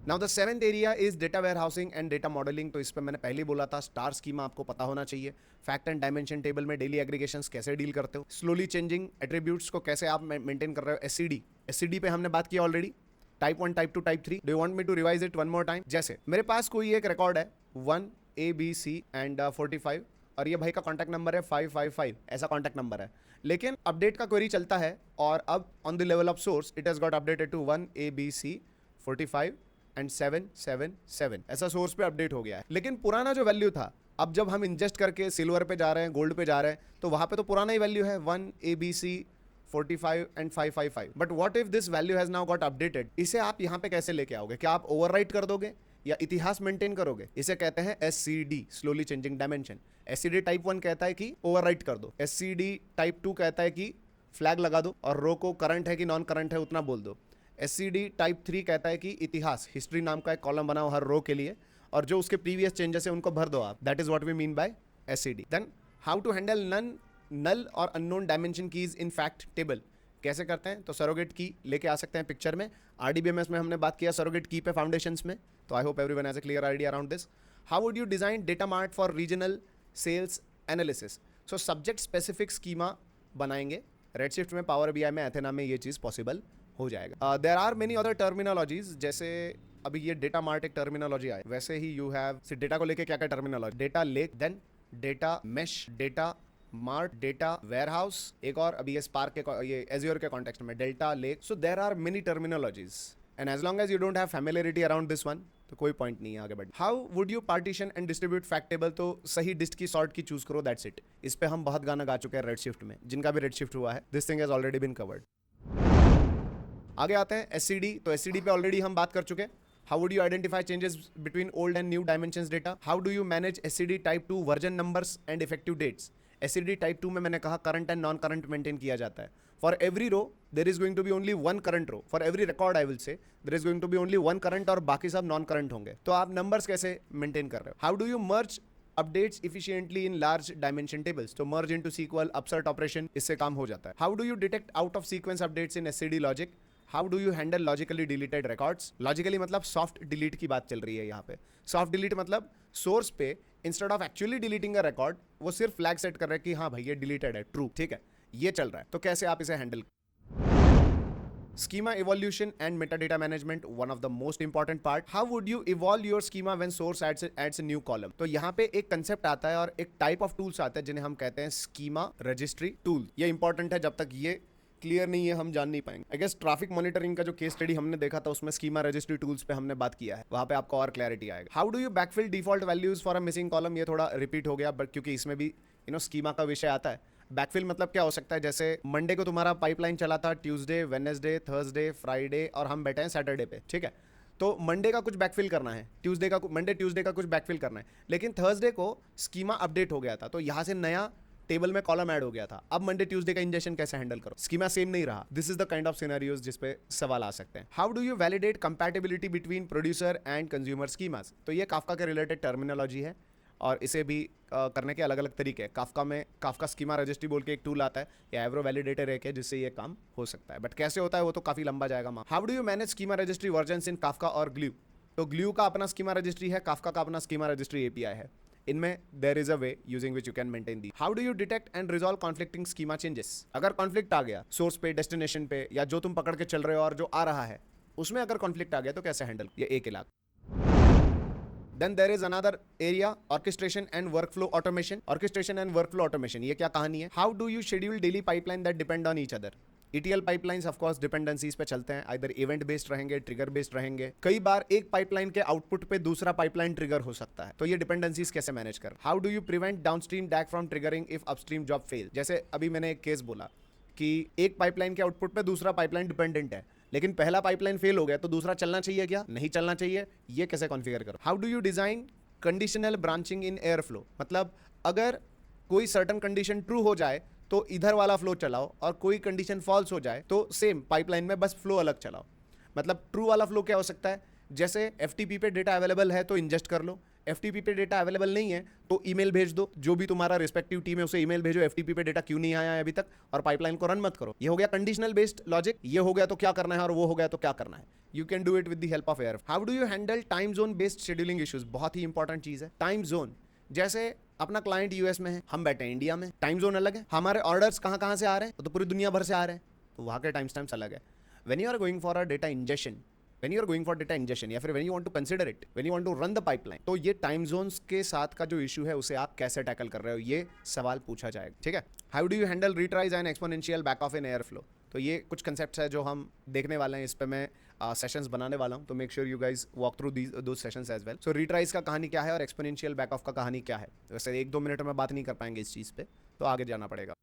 S1: Now the 7th area is data warehousing and data modelling. तो इस पर मैंने पहले ही बोला था, स्टार स्कीमा आपको पता होना चाहिए। फैक्ट एंड डायमेंशन टेबल में डेली एग्रीगेशंस कैसे डील करते हो, स्लोली चेंजिंग एट्रीब्यूट्स को कैसे आप मेंटेन कर रहे हो। SCD पे हमने बात की ऑलरेडी। Type 1, type 2, type 3। Do you want me to revise it one more time? जैसे मेरे पास कोई एक रिकॉर्ड है 1 A B C एंड 45, और ये भाई का कॉन्टैक्ट नंबर है 555, ऐसा कॉन्टैक्ट नंबर है। लेकिन अपडेट का क्वेरी चलता है और अब on the level of source it has got updated to 1 ABC 45 and 777, ऐसा सोर्स पे अपडेट हो गया है। लेकिन पुराना जो वैल्यू था, अब जब हम इंजेस्ट करके सिल्वर पे जा रहे हैं, गोल्ड पे जा रहे हैं, तो वहां पे तो पुराना ही वैल्यू है 1 ABC 45 and 555। But what if this value has now got updated? इसे आप यहाँ पे कैसे लेके आओगे? क्या आप ओवरराइट कर दोगे या इतिहास मेंटेन करोगे? इसे कहते हैं SCD, slowly changing dimension. SCD type 1 कहता है कि ओवरराइट कर दो, SCD टाइप 2 कहता है कि फ्लैग लगा दो और रो को करंट है कि नॉन करंट है उतना बोल दो। SCD टाइप 3 कहता है कि इतिहास, हिस्ट्री नाम का एक कॉलम बनाओ हर रो के लिए और जो उसके प्रीवियस चेंजेस है उनको भर दो आप। That is what we mean by SCD। Then how to handle null और unknown dimension keys in fact table कैसे करते हैं? तो सरोगेट की लेके आ सकते हैं पिक्चर में। RDBMS में हमने बात किया सरोगेट की पे फाउंडेशंस में, तो I hope everyone has a clear idea around this. How would you design data mart for regional sales analysis? So subject specific schema बनाएंगे। रेडशिफ्ट में, पावर BI में, एथेना में ये चीज़ पॉसिबल हो जाएगा। There are many other terminologies, जैसे अभी ये डेटा मार्ट एक टर्मिनोलॉजी आए, वैसे ही यू हैव डेटा को लेके क्या क्या terminology, data lake, then data mesh, data mart, data warehouse, एक और अभी ये स्पार्क के, ये एज्योर के कॉन्टेक्स्ट में data lake. So there are many terminologies and as long as you don't have familiarity around this one तो कोई पॉइंट नहीं है आगे बढ़। How would you partition and distribute fact table? तो सही डिस्ट की सॉर्ट की चूज करो, दैट्स इट। इस पे हम बहुत गाना गा चुके हैं रेडशिफ्ट में, जिनका भी रेडशिफ्ट हुआ है, this thing has already been covered. आगे आते हैं SCD। तो SCD पे ऑलरेडी हम बात कर चुके हैं। How would you identify changes between old and new dimensions data? How do you manage SCD type 2 version numbers and effective dates? SCD type 2 में मैंने कहा current and non current maintain किया जाता है। For every row there is going to be only one current row, for every record I will say there is going to be only one current और बाकी सब non current होंगे। तो आप numbers कैसे मेंटेन कर रहे हो? How do you merge updates efficiently in large dimension tables? तो मर्ज इनटू सीक्वल, अपसर्ट ऑपरेशन, इससे काम हो जाता है। How do you detect out of sequence updates in SCD logic? How do you handle logically deleted records? Logically मतलब soft delete की बात चल रही है यहाँ पे। सॉफ्ट डिलीट मतलब सोर्स पे instead of actually deleting a record वो सिर्फ फ्लैग सेट कर रहा है कि हाँ भाई ये डिलीटेड है, ट्रू, ठीक है, ये चल रहा है। तो कैसे आप इसे handle? Schema evolution and metadata management, one of the most important part. How would you evolve your schema when source adds a new column? तो यहाँ पे एक कंसेप्ट आता है और एक टाइप ऑफ टूल्स आते हैं जिन्हें हम कहते हैं स्कीमा रजिस्ट्री टूल। ये इंपॉर्टेंट है, जब तक ये क्लियर नहीं है हम जान नहीं पाएंगे। आई गेस ट्रैफिक मॉनिटरिंग का जो केस स्टडी हमने देखा था उसमें स्कीमा रजिस्ट्री टूल्स पे हमने बात किया है, वहां पे आपको और क्लैरिटी आएगा। How do you backfill default values for a missing column? ये थोड़ा रिपीट हो गया बट क्योंकि इसमें भी स्कीमा का विषय आता है। बैकफिल मतलब क्या हो सकता है? जैसे मंडे को तुम्हारा पाइपलाइन चला था, ट्यूसडे, वेडनेसडे, थर्सडे, फ्राइडे और हम बैठे हैं सैटरडे पे, ठीक है। तो मंडे का कुछ बैकफिल करना है, मंडे ट्यूसडे का कुछ बैकफिल करना है, लेकिन थर्सडे को स्कीमा अपडेट हो गया था तो यहाँ से नया टेबल में कॉलम ऐड हो गया था। अब मंडे ट्यूसडे का इंजेक्शन कैसे हैंडल करो? स्कीमा सेम नहीं रहा। This is the kind of scenarios जिस पे सवाल आ सकते हैं। How do you validate compatibility between producer and consumer schemas? तो ये काफका के रिलेटेड टर्मिनोलॉजी है और इसे भी करने के अलग अलग तरीके हैं। काफका में काफका स्कीमा रजिस्ट्री बोल के एक टूल आता है या एवरो वैलिडेटर है जिससे ये काम हो सकता है, बट कैसे होता है वो तो काफी लंबा जाएगा। How do you manage schema registry versions in Kafka और ग्लू? तो ग्लू का अपना स्कीमा रजिस्ट्री है, काफका का अपना स्कीमा रजिस्ट्री API है। इनमें there is a way using which you can maintain the. How do you detect and resolve conflicting schema changes? अगर कॉन्फ्लिक्ट आ गया सोर्स पे, डेस्टिनेशन पे, या जो तुम पकड़ के चल रहे हो और जो आ रहा है उसमें अगर कॉन्फ्लिक्ट आ गया तो कैसे हैंडल? ये एक इलाका। Then there is another area, orchestration and workflow automation. Orchestration and workflow automation, ये क्या कहानी है? How do you schedule daily pipeline that depend on each other? ETL pipelines of course dependencies पे चलते हैं, either event based रहेंगे, trigger based रहेंगे। कई बार एक pipeline के output पे दूसरा pipeline trigger हो सकता है, तो ये dependencies कैसे manage कर? How do you prevent downstream DAG from triggering if upstream job fail? जैसे अभी मैंने एक केस बोला कि एक पाइपलाइन के आउटपुट पे दूसरा पाइपलाइन डिपेंडेंट है, लेकिन पहला पाइपलाइन फेल हो गया तो दूसरा चलना चाहिए क्या? नहीं चलना चाहिए। ये कैसे कॉन्फ़िगर करो? How do you design conditional branching in air flow? मतलब अगर कोई सर्टन कंडीशन ट्रू हो जाए तो इधर वाला फ्लो चलाओ और कोई कंडीशन फॉल्स हो जाए तो सेम पाइपलाइन में बस फ्लो अलग चलाओ। मतलब ट्रू वाला फ्लो क्या हो सकता है? जैसे FTP पे डेटा अवेलेबल है तो इंजेस्ट कर लो, FTP पे डेटा अवेलेबल नहीं है तो ईमेल भेज दो, जो भी तुम्हारा रिस्पेक्टिव टीम है उसे ईमेल भेजो, FTP पे डेटा क्यों नहीं आया है अभी तक, और पाइपलाइन को रन मत करो। ये हो गया कंडीशनल बेस्ड लॉजिक। ये हो गया तो क्या करना है और वो हो गया तो क्या करना है। You can do it with the help of air. How do you handle time zone based scheduling issues? बहुत ही इंपॉर्टेंट चीज है टाइम जोन। जैसे अपना क्लाइंट US में है, हम बैठे हैं इंडिया में, टाइम जोन अलग है। हमारे ऑर्डर्स कहाँ से आ रहे हैं? तो पूरी दुनिया भर से आ रहे हैं, तो वहाँ के टाइम स्टैम्प्स अलग है। When you are going for a data injection when you are going for data injection या फिर when you want to consider it, when you want to run the pipeline, तो ये टाइम जोन्स के साथ का जो इशू है उसे आप कैसे टैकल कर रहे हो, ये सवाल पूछा जाएगा, ठीक है। How do you handle retries and exponential back off in Airflow, तो ये कुछ कंसेप्ट्स है जो हम देखने वाले हैं, इस पे मैं सेशंस बनाने वाला हूं, तो make sure you guys walk through दो सेशंस एज वेल। सो रीट्राइज का कहानी क्या है और एक्सपोनेंशियल बैक ऑफ का कहानी क्या है, वैसे 1-2 मिनट में बात नहीं कर पाएंगे इस चीज़ पे, तो आगे जाना पड़ेगा।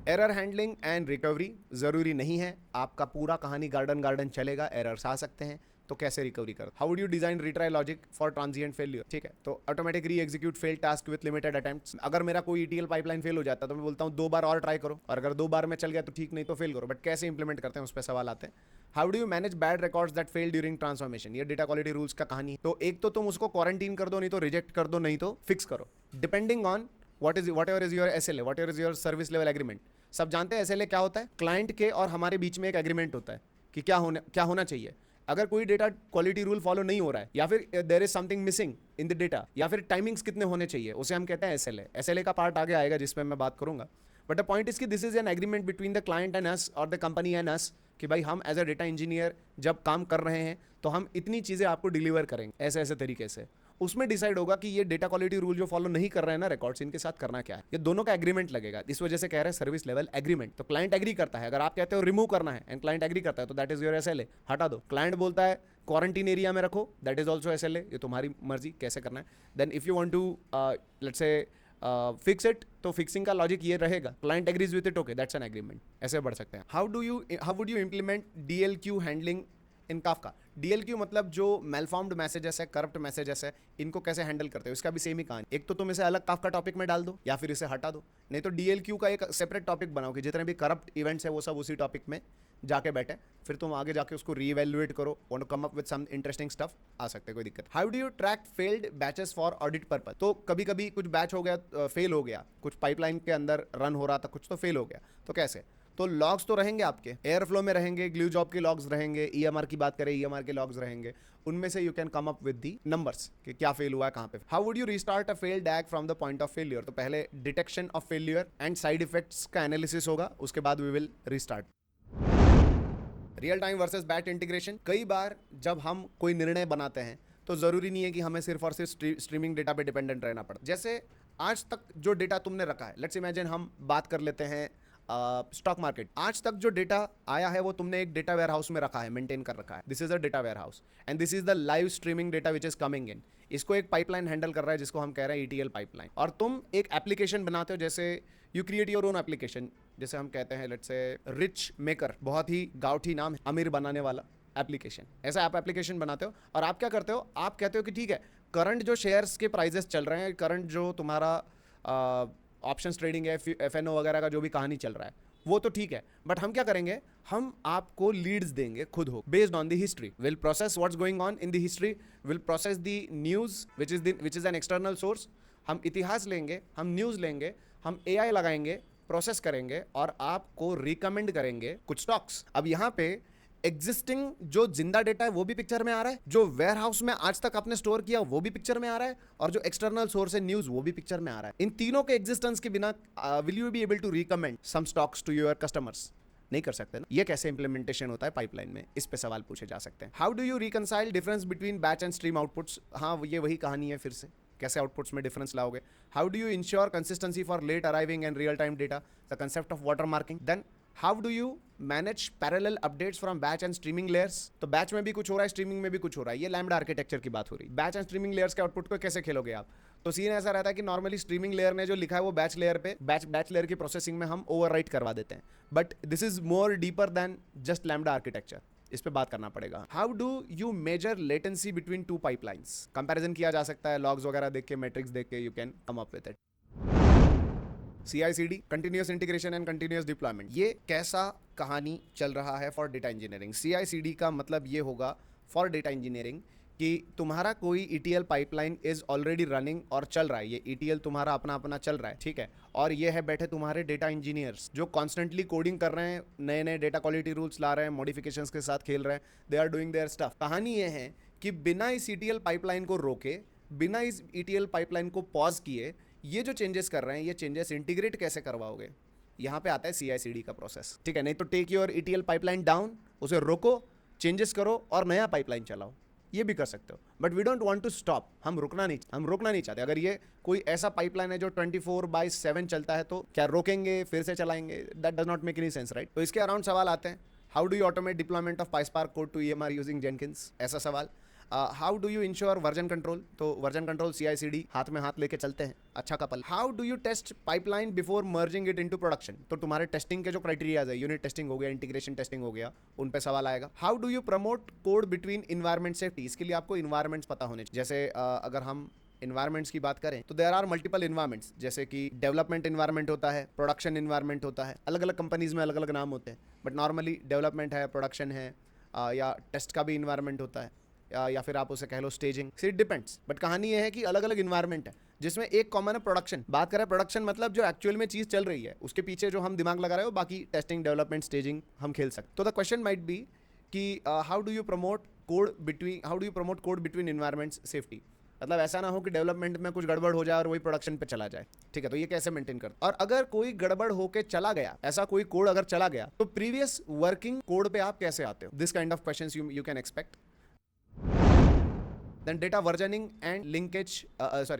S1: एरर हैंडलिंग एंड रिकवरी ज़रूरी नहीं है आपका पूरा कहानी गार्डन चलेगा, एरर्स आ सकते हैं, तो कैसे रिकवरी करो। How would you design retry logic for transient failure, ठीक है, तो ऑटोमेटिक री execute fail task with limited attempts. अगर मेरा कोई ईटीएल पाइपलाइन फेल हो जाता है तो मैं बोलता हूँ 2 बार और ट्राई करो, और अगर 2 बार में चल गया तो ठीक, नहीं तो फेल करो, बट कैसे इंप्लीमेंट करते हैं उस पर सवाल आते हैं। How do you manage bad records that fell during transformation, ये डेटा क्वालिटी रूल्स का कहानी है। तो एक तो तुम उसको क्वारंटीन कर दो, नहीं तो रिजेक्ट कर दो, नहीं तो फिक्स करो, depending on what ever is your SLA, what ever is your service level agreement. सब जानते हैं SLA क्या होता है, क्लाइंट के और हमारे बीच में एक एग्रीमेंट होता है कि क्या होना चाहिए। अगर कोई डेटा क्वालिटी रूल फॉलो नहीं हो रहा है, या फिर there is something missing in the data, या फिर टाइमिंग्स कितने होने चाहिए, उसे हम कहते हैं SLA। SLA का पार्ट आगे आएगा जिसपे मैं बात करूंगा, बट द पॉइंट इज कि this is an agreement between the client and us और द कंपनी एंड अस, कि भाई हम एज अ डेटा इंजीनियर जब काम कर रहे हैं तो हम इतनी चीज़ें आपको डिलीवर करेंगे ऐसे ऐसे तरीके से। उसमें डिसाइड होगा कि ये डेटा क्वालिटी रूल जो फॉलो नहीं कर रहे हैं ना रिकॉर्ड्स, इनके साथ करना क्या है, ये दोनों का एग्रीमेंट लगेगा, इस वजह से कह रहे हैं सर्विस लेवल एग्रीमेंट। तो क्लाइंट एग्री करता है, अगर आप कहते हो रिमूव करना है एंड क्लाइंट एग्री करता है तो दैट इज योर SLA, हटा दो। क्लाइंट बोलता है क्वारंटीन एरिया में रखो, दैट इज ऑल्सो SLA, ये तुम्हारी मर्जी कैसे करना है। Then if you want to let's say fix it, तो फिक्सिंग का लॉजिक ये रहेगा, client agrees with it, okay that's an agreement, ऐसे बढ़ सकते हैं। How would you implement DLQ handling in Kafka. DLQ मतलब जो मेलफॉर्म्ड मैसेजेस है, करप्ट मैसेजेस है, इनको कैसे हैंडल करते हो, इसका भी सेम ही कहानी। एक तो तुम इसे अलग काफका टॉपिक में डाल दो या फिर इसे हटा दो, नहीं तो DLQ का एक सेपरेट टॉपिक बनाओ कि जितने भी करप्ट इवेंट्स है वो सब उसी टॉपिक में जाके बैठे, फिर तुम आगे जाके उसको रीवैल्यूएट करो, want to come up with some interesting stuff, आ सकते हैं, कोई दिक्कत। How do you track failed batches for audit purpose, तो कभी कभी कुछ बैच हो गया, फेल हो गया, कुछ पाइपलाइन के अंदर रन हो रहा था, कुछ तो फेल हो गया, तो कैसे। तो लॉग्स तो रहेंगे आपके, एयर फ्लो में रहेंगे, ग्लू जॉब के लॉग्स रहेंगे, EMR की बात करें EMR के लॉग्स रहेंगे, उनमें से you can come up with the numbers कि क्या फेल हुआ है कहाँ पे। How would you restart a failed DAG from the point of failure, तो पहले detection of failure and side effects का एनालिसिस होगा, उसके बाद we will restart. Real time versus batch integration, कई बार जब हम कोई निर्णय बनाते हैं तो जरूरी नहीं है कि हमें सिर्फ और सिर्फ स्ट्रीमिंग डेटा पे डिपेंडेंट रहना पड़ता। जैसे आज तक जो डेटा तुमने रखा है, लेट्स इमेजिन हम बात कर लेते हैं स्टॉक मार्केट, आज तक जो डेटा आया है वो तुमने एक डेटा वेयर हाउस में रखा है, मेंटेन कर रखा है, this is a data warehouse and this is the live streaming data which is coming in. इसको एक पाइपलाइन हैंडल कर रहा है जिसको हम कह रहे हैं ETL पाइपलाइन, और तुम एक एप्लीकेशन बनाते हो, जैसे you create your own application, जैसे हम कहते हैं लेट्स से रिच मेकर, बहुत ही गाउठी नाम है, अमीर बनाने वाला एप्लीकेशन, ऐसा आप एप्लीकेशन बनाते हो और आप क्या करते हो, आप कहते हो कि ठीक है करंट जो शेयर्स के प्राइजेस चल रहे हैं, करंट जो तुम्हारा ऑप्शंस ट्रेडिंग है, FNO वगैरह का जो भी कहानी चल रहा है वो तो ठीक है, बट हम क्या करेंगे, हम आपको लीड्स देंगे खुद हो, based on the history, will process what's going on in the history, will process the news which is an external source. हम इतिहास लेंगे, हम न्यूज़ लेंगे, हम AI लगाएंगे, प्रोसेस करेंगे और आपको रिकमेंड करेंगे कुछ स्टॉक्स। अब यहाँ पे एग्जिस्टिंग जो जिंदा डेटा है वो भी पिक्चर में आ रहा है, जो वेयर हाउस में आज तक आपने स्टोर किया वो भी पिक्चर में आ रहा है, और जो एक्सटर्नल सोर्स है न्यूज वो भी पिक्चर में आ रहा है। इन तीनों के एग्जिस्टेंस के बिना will you be able to recommend some stocks to your customers, नहीं कर सकते ना। ये कैसे इंप्लीमेंटेशन होता है पाइपलाइन में, इस पे सवाल पूछे जा सकते हैं। How do you reconcile difference between batch and stream outputs, हाँ ये वही कहानी है, फिर से कैसे आउटपुट्स में डिफरेंस लाओगे। How do you ensure consistency for late arriving and real time data, the concept of watermarking. Then how do you manage parallel updates from batch and streaming layers, तो batch में भी कुछ हो रहा है, streaming में भी कुछ हो रहा है, ये लैम्बडा आर्किटेक्चर की बात हो रही है। बैच एंड स्ट्रीमिंग लेयर्स के आउटपुट को कैसे खेलोगे आप, तो सीन ऐसा रहता है कि नॉर्मली स्ट्रीमिंग लेयर ने जो लिखा है वो बैच लेयर पे, बैच लेयर की प्रोसेसिंग में हम ओवरराइट करवा देते हैं, but this is more deeper than just lambda architecture, इस पे बात करना पड़ेगा। How do you measure latency between two pipelines, comparison किया जा सकता है, लॉग्स वगैरह देख के, मैट्रिक्स देख के, you can come up with it. CI/CD continuous integration and continuous deployment, ये कैसा कहानी चल रहा है फॉर डेटा इंजीनियरिंग। CI/CD का मतलब ये होगा फॉर डेटा इंजीनियरिंग कि तुम्हारा कोई ETL pipeline is already running और चल रहा है, ये ETL तुम्हारा अपना अपना चल रहा है, ठीक है, और ये है बैठे तुम्हारे डेटा इंजीनियर्स जो कॉन्स्टेंटली कोडिंग कर रहे हैं, नए नए डेटा क्वालिटी रूल्स ला रहे हैं, मॉडिफिकेशंस के साथ खेल रहे हैं, they are doing their stuff. कहानी ये है कि बिना इस ETL पाइपलाइन को रोके, बिना इस ETL पाइपलाइन को पॉज किए, ये जो चेंजेस कर रहे हैं ये चेंजेस इंटीग्रेट कैसे करवाओगे, यहाँ पे आता है CI/CD का प्रोसेस, ठीक है। नहीं तो take your ETL pipeline down, उसे रोको, चेंजेस करो और नया पाइपलाइन चलाओ, ये भी कर सकते हो। But we don't want to stop, हम रुकना नहीं चाहते। अगर ये कोई ऐसा पाइपलाइन है जो 24/7 चलता है तो क्या रोकेंगे फिर से चलाएंगे? That does not make any sense, right? तो इसके अराउंड सवाल आते हैं। How do you automate deployment of PySpark code to EMR using Jenkins, ऐसा सवाल। How do you ensure version control, तो वर्जन कंट्रोल CI/CD हाथ में हाथ लेके चलते हैं, अच्छा couple. How do you test pipeline before merging it into production, तो तुम्हारे टेस्टिंग के जो क्राइटेरियाज है, यूनिट टेस्टिंग हो गया, इंटीग्रेशन टेस्टिंग हो गया, उन पे सवाल आएगा। How do you promote code between environment safety, इसके लिए आपको इन्वायरमेंट्स पता होने चाहिए। जैसे अगर हम इन्वायरमेंट्स की बात करें तो देयर आर मल्टीपल इन्वायरमेंट्स, जैसे कि डेवलपमेंट इन्वायरमेंट होता है, प्रोडक्शन इन्वायरमेंट होता है, अलग अलग कंपनीज में अलग अलग नाम होते हैं, बट नॉर्मली डेवलपमेंट है, प्रोडक्शन है, या टेस्ट का भी इन्वायरमेंट होता है, या फिर आप उसे कह लो स्टेजिंग, इट डिपेंड्स। बट कहानी ये है कि अलग अलग इन्वायरमेंट है जिसमें एक कॉमन है प्रोडक्शन। बात करें प्रोडक्शन मतलब जो एक्चुअल में चीज चल रही है, उसके पीछे जो हम दिमाग लगा रहे हो, बाकी टेस्टिंग, डेवलपमेंट, स्टेजिंग हम खेल सकते। तो द क्वेश्चन माइट बी कि how do you promote code between environments safety, मतलब ऐसा ना हो कि डेवलपमेंट में कुछ गड़बड़ हो जाए और वही प्रोडक्शन पे चला जाए, ठीक है? तो ये कैसे मेंटेन कर, और अगर कोई गड़बड़ होके चला गया, ऐसा कोई कोड अगर चला गया, तो प्रीवियस वर्किंग कोड पे आप कैसे आते हो? This kind of questions you can expect. Then data versioning and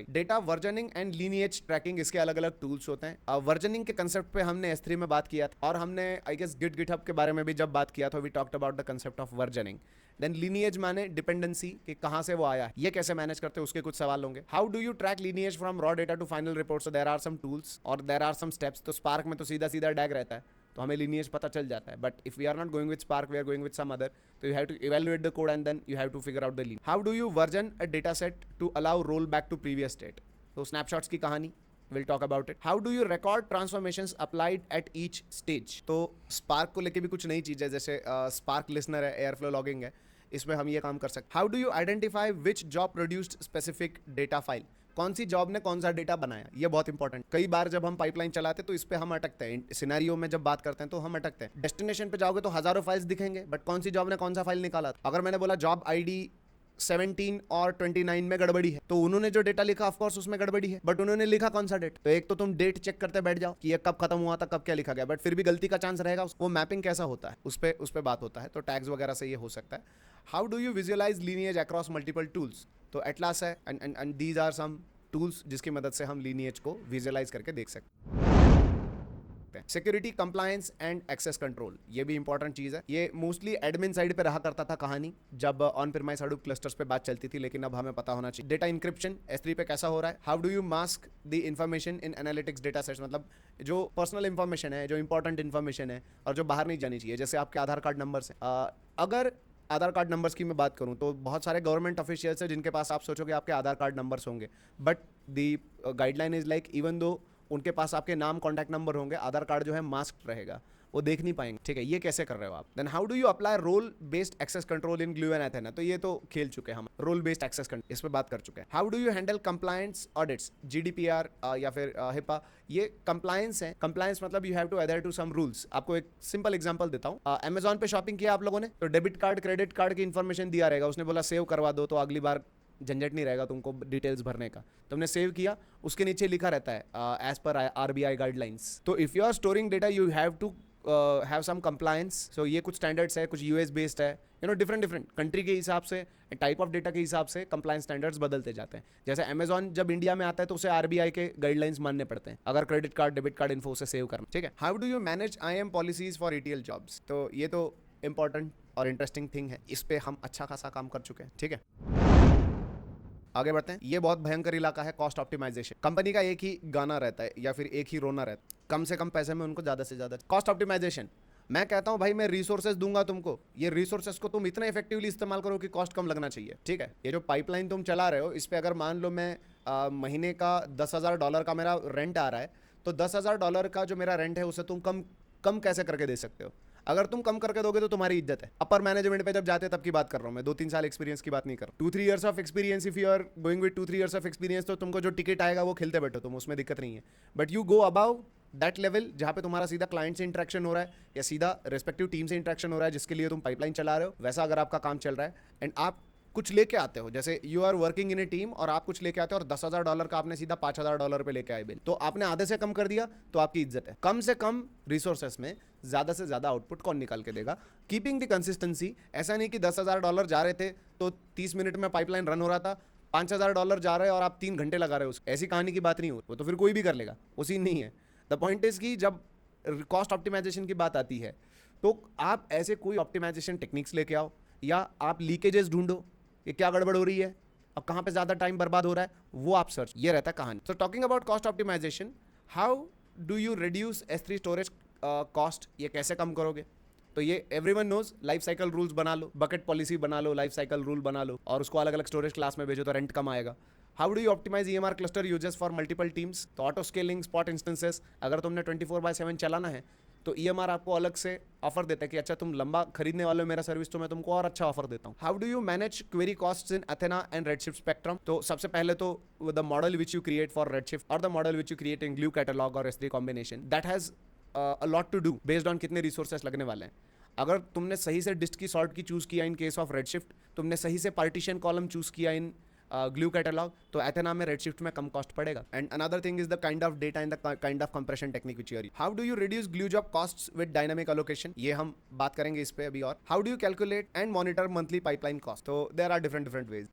S1: data versioning and lineage tracking, इसके अलग अलग टूल्स होते हैं। वर्जनिंग के कंसेप्ट पे हमने S3 में बात किया था, और हमने आई गेस गिटहब के बारे में भी जब बात किया था, we talked about the concept of versioning. Then lineage माने डिपेंडेंसी, कि कहां से वो आया है, ये कैसे मैनेज करते हैं, उसके कुछ सवाल होंगे। How do you track lineage from raw data to final report, so there are some tools और देयर आर सम स्टेप्स। तो स्पार्क में तो सीधा सीधा डैग रहता है, तो हमें लीनिएज पता चल जाता है। But if we are not going with Spark, we are going with some other, तो you have to evaluate the code and then you have to figure out the lean. How do you version a data set to allow roll back to previous state, तो snapshots की कहानी, we'll talk about it. How do you record transformations applied at each stage, तो spark को लेके भी कुछ नई चीज़ है, जैसे स्पार्क लिसनर है, एयरफ्लो लॉगिंग है, इसमें हम ये काम कर सकते हैं। How do you identify which job produced specific data file, कौन सी जॉब ने कौन सा डेटा बनाया, ये बहुत इंपॉर्टेंट। कई बार जब हम पाइपलाइन चलाते हैं तो इस पे हम अटकते हैं, सिनेरियो में जब बात करते हैं तो हम अटकते हैं। डेस्टिनेशन पे जाओगे तो हजारों फाइल्स दिखेंगे, बट कौन सी जॉब ने कौन सा फाइल निकाला। अगर मैंने बोला जॉब ID 17 और 29 में गड़बड़ी है, तो उन्होंने जो डेटा लिखा ऑफ कोर्स उसमें गड़बड़ी है, बट उन्होंने लिखा कौन सा डेट। तो एक तो तुम डेट चेक करते बैठ जाओ कि ये कब खत्म हुआ था, कब क्या लिखा गया, बट फिर भी गलती का चांस रहेगा। वो मैपिंग कैसा होता है उस पे बात होता है, तो टैग्स वगैरह से ये हो सकता है। How do you visualise lineage across multiple tools, तो एटलास है and these are some tools जिसकी मदद से हम लीनिएज को विजुअलाइज करके देख सकते हैं। Security, compliance and access control, ये भी इंपॉर्टेंट चीज है। ये मोस्टली एडमिन साइड पे रहा करता था कहानी, जब ऑन प्रीमाइस हडूप क्लस्टर्स पे बात चलती थी, लेकिन अब हमें पता होना चाहिए। डेटा इंक्रिप्शन S3 पे कैसा हो रहा है। How do you mask the information in analytics data sets, मतलब जो पर्सनल इंफॉर्मेशन है, जो इंपॉर्टेंट इंफॉर्मेशन है और जो बाहर नहीं जानी चाहिए, जैसे आपके आधार कार्ड नंबर से। अगर आधार कार्ड नंबर्स की मैं बात करूं तो बहुत सारे गवर्नमेंट ऑफिशियल्स हैं जिनके पास आप सोचोगे आपके आधार कार्ड नंबर्स होंगे, but the guideline is like even though उनके पास आपके नाम, कॉन्टैक्ट नंबर होंगे, आधार कार्ड जो है मास्क रहेगा, वो देख नहीं पाएंगे, ठीक है? ये कैसे कर रहे हो आप। Then how do you apply role based access control in Glue and Athena, तो ये तो खेल चुके हैं हम, रोल बेस्ड एक्सेस कंट्रोल इस पे बात कर चुके हैं। How do you handle compliance audits, GDPR या फिर HIPAA, ये कंप्लायंस है। कंप्लायंस मतलब you have to adhere to some rules. आपको एक सिंपल एग्जांपल देता हूँ। अमेजॉन पे शॉपिंग किया आप लोगों ने, तो डेबिट कार्ड, क्रेडिट कार्ड की इंफॉर्मेशन दिया रहेगा, उसने बोला सेव करवा दो, तो अगली बार झंझट नहीं रहेगा तुमको डिटेल्स भरने का। तुमने सेव किया, उसके नीचे लिखा रहता है एज पर RBI गाइडलाइंस। तो if you are storing data you have to have some compliance. So ये कुछ स्टैंडर्ड्स है, कुछ US बेस्ड है, डिफरेंट कंट्री के हिसाब से, टाइप ऑफ डेटा के हिसाब से कंप्लायंस स्टैंडर्ड्स बदलते जाते हैं। जैसे अमेजॉन जब इंडिया में आता है तो उसे RBI के गाइडलाइंस मानने पड़ते हैं अगर credit card, debit card info से सेव करना, ठीक है? How do you manage IAM policies for ETL jobs, तो ये तो इंपॉर्टेंट और इंटरेस्टिंग थिंग है, इस पे हम अच्छा खासा काम कर चुके हैं, ठीक है? आगे बढ़ते हैं। ये बहुत भयंकर इलाका है, कॉस्ट ऑप्टिमाइजेशन। कंपनी का एक ही गाना रहता है या फिर एक ही रोना रहता है, कम से कम पैसे में उनको ज़्यादा से ज़्यादा कॉस्ट ऑप्टिमाइजेशन। मैं कहता हूँ भाई मैं रिसोर्सेज दूंगा तुमको, ये रिसोर्सेज को तुम इतना इफेक्टिवली इस्तेमाल करो कि कॉस्ट कम लगना चाहिए, ठीक है? ये जो पाइपलाइन तुम चला रहे हो, इस पर अगर मान लो मैं महीने का $10,000 का मेरा रेंट आ रहा है, तो $10,000 का जो मेरा रेंट है उसे तुम कम कैसे करके दे सकते हो? अगर तुम कम करके दोगे तो तुम्हारी इज्जत है। अपर मैनेजमेंट पे जब जाते तब की बात कर रहा हूँ मैं, 2-3 साल एक्सपीरियंस की बात नहीं कर रहा। 2-3 years of experience, if you are going with 2-3 years of experience, तो तुमको जो टिकट आएगा वो खेलते बैठो तुम, उसमें दिक्कत नहीं है। But you go about that level जहाँ पे तुम्हारा सीधा क्लाइंट से इंटरेक्शन हो रहा है या सीधा रेस्पेक्टिव टीम से इंटरेक्शन हो रहा है जिसके लिए तुम पाइपलाइन चला रहे हो, वैसा अगर आपका काम चल रहा है एंड आप कुछ लेके आते हो, जैसे you are working in a team और आप कुछ लेके आते हो और $10,000 का आपने सीधा $5,000 पे लेके आए बिल, तो आपने आधे से कम कर दिया तो आपकी इज्जत है। कम से कम रिसोर्सेस में ज्यादा से ज्यादा आउटपुट कौन निकाल के देगा? Keeping the consistency. ऐसा नहीं कि $10,000 जा रहे थे तो 30 मिनट में पाइपलाइन रन हो रहा था, $5,000 जा रहे हैं और आप 3 घंटे लगा रहे हो उसको, ऐसी कहानी की बात नहीं हो, वो तो फिर कोई भी कर लेगा, वो सीन नहीं है। द पॉइंट इज कि जब कॉस्ट ऑप्टिमाइजेशन की बात आती है तो आप ऐसे कोई ऑप्टिमाइजेशन टेक्निक्स लेके आओ, या आप लीकेजेस ढूंढो, ये क्या गड़बड़ हो रही है और कहाँ पे ज़्यादा टाइम बर्बाद हो रहा है, वो आप सर्च, ये रहता है कहानी। So talking about cost optimization, how do you reduce S3 storage cost, ये कैसे कम करोगे? तो ये everyone knows, life cycle rules बना लो, बकेट पॉलिसी बना लो, लाइफ साइकिल रूल बना लो और उसको अलग अलग स्टोरेज क्लास में भेजो तो रेंट कम आएगा। How do you optimize EMR cluster uses for multiple teams? तो ऑटो स्केलिंग, स्पॉट इंस्टेंसेस, अगर तुमने 24/7 चलाना है तो EMR आपको अलग से ऑफर देता है कि अच्छा तुम लंबा खरीदने वाले हो मेरा सर्विस तो मैं तुमको और अच्छा ऑफर देता हूँ। How do you manage query costs in Athena and Redshift Spectrum? तो सबसे पहले तो the model which you create for Redshift और the model which you create in glue catalog और S3 कॉम्बिनेशन, that has a lot to do based on कितने resources लगने वाले हैं। अगर तुमने सही से डिस्ट की सॉर्ट की चूज किया इन केस ऑफ रेडशिफ्ट, तुमने सही से पार्टीशन कॉलम चूज किया इन ग्लू कैटलॉग, तो एथेना में रेडशिफ्ट में कम कॉस्ट पड़ेगा। And another thing is the kind of data and the kind of compression technique which you're. How do you reduce glue job costs with dynamic allocation, ये हम बात करेंगे इस पे अभी। और how do you calculate and monitor monthly pipeline cost? तो there are different ways.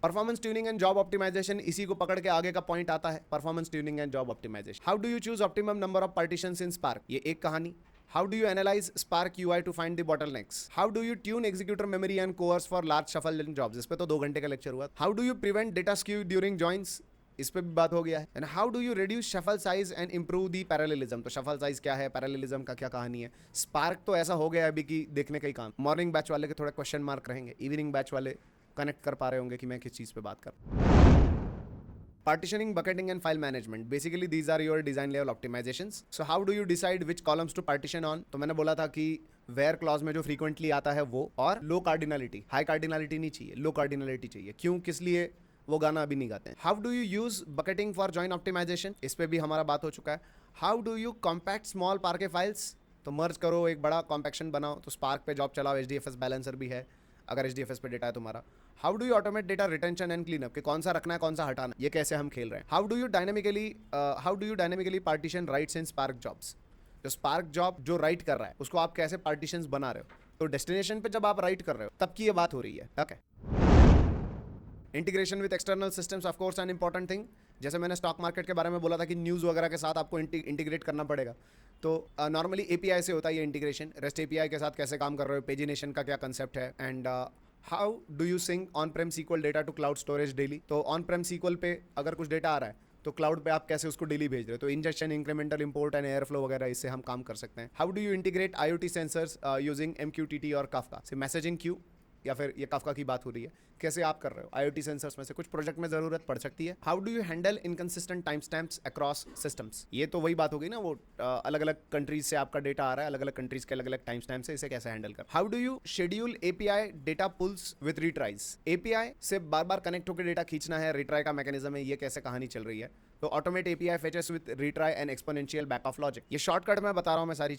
S1: Performance tuning and job optimization, इसी को पकड़ के आगे का पॉइंट आता है, performance tuning and job optimization. How do you choose optimum number of partitions in Spark, ये एक कहानी। How do you analyze Spark UI to find the bottlenecks? How do you tune executor memory and cores for large shuffle in jobs? इस पे तो 2 घंटे का lecture हुआ। How do you prevent data skew during joins? इस पे भी बात हो गया है। And how do you reduce shuffle size and improve the parallelism? तो shuffle size क्या है, parallelism का क्या कहानी है? Spark तो ऐसा हो गया अभी कि देखने का ही काम। मॉर्निंग बैच वाले के थोड़ा क्वेश्चन मार्क रहेंगे, इवनिंग बैच वाले कनेक्ट कर पा रहे होंगे कि मैं किस चीज़ पे बात कर रहा हूँ। Partitioning, bucketing and file management. Basically these are your design level optimizations. So how do you decide which columns to partition on? तो मैंने बोला था कि where clause में जो frequently आता है वो, और low cardinality, high cardinality नहीं चाहिए, low cardinality चाहिए। क्यों, किस लिए, वो गाना अभी नहीं गाते हैं। How do you use bucketing for join optimization? इस पे भी हमारा बात हो चुका है। How do you compact small Parquet files? तो मर्ज करो, एक बड़ा कॉम्पैक्शन बनाओ, तो स्पार्क पे जॉब चलाओ, HDFS बैलेंसर भी है अगर HDFS पे डेटा है तुम्हारा। How do you automate data retention and clean up, कि कौन सा रखना है कौन सा हटाना, ये कैसे हम खेल रहे हैं। How do you dynamically partition rights in spark jobs, जो स्पार्क जॉब जो राइट कर रहा है उसको आप कैसे पार्टीशंस बना रहे हो। तो डेस्टिनेशन पे जब आप राइट कर रहे हो तब की ये बात हो रही है। Okay, integration with external systems of course an important thing. जैसे मैंने स्टॉक मार्केट के बारे में बोला था कि न्यूज़ वगैरह के साथ आपको इंटीग्रेट करना पड़ेगा, तो नॉर्मली API से होता है ये इंटीग्रेशन। रेस्ट API के साथ कैसे काम कर रहे हो, पेजिनेशन का क्या कंसेप्ट है, and how do you sync on prem SQL data to cloud storage daily. तो ऑन प्रेम SQL पे अगर कुछ डेटा आ रहा है तो क्लाउड पे आप कैसे उसको डेली भेज रहे हो, तो injection, incremental, import and airflow वगैरह, इससे हम काम कर सकते हैं। How do you integrate IoT sensors using MQTT और Kafka, से मैसेजिंग क्यू, या फिर ये Kafka की बात हो रही है, कैसे आप कर रहे हो। IoT सेंसर्स में से कुछ प्रोजेक्ट में जरूरत पड़ सकती है। How do you handle inconsistent time stamps across systems, ये तो वही बात होगी ना, वो अलग अलग कंट्रीज से आपका डेटा आ रहा है, अलग अलग कंट्रीज के अलग अलग टाइम स्टैम्प से, इसे कैसे हैंडल कर। How do you schedule API data pulls with retries, API से बार बार कनेक्ट होकर डेटा खींचना है, रिट्राई का मैकेनिज्म है, ये कैसे कहानी चल रही है। तो automate API features with retry and exponential back off logic, ये शॉर्टकट में बता रहा हूँ मैं सारी।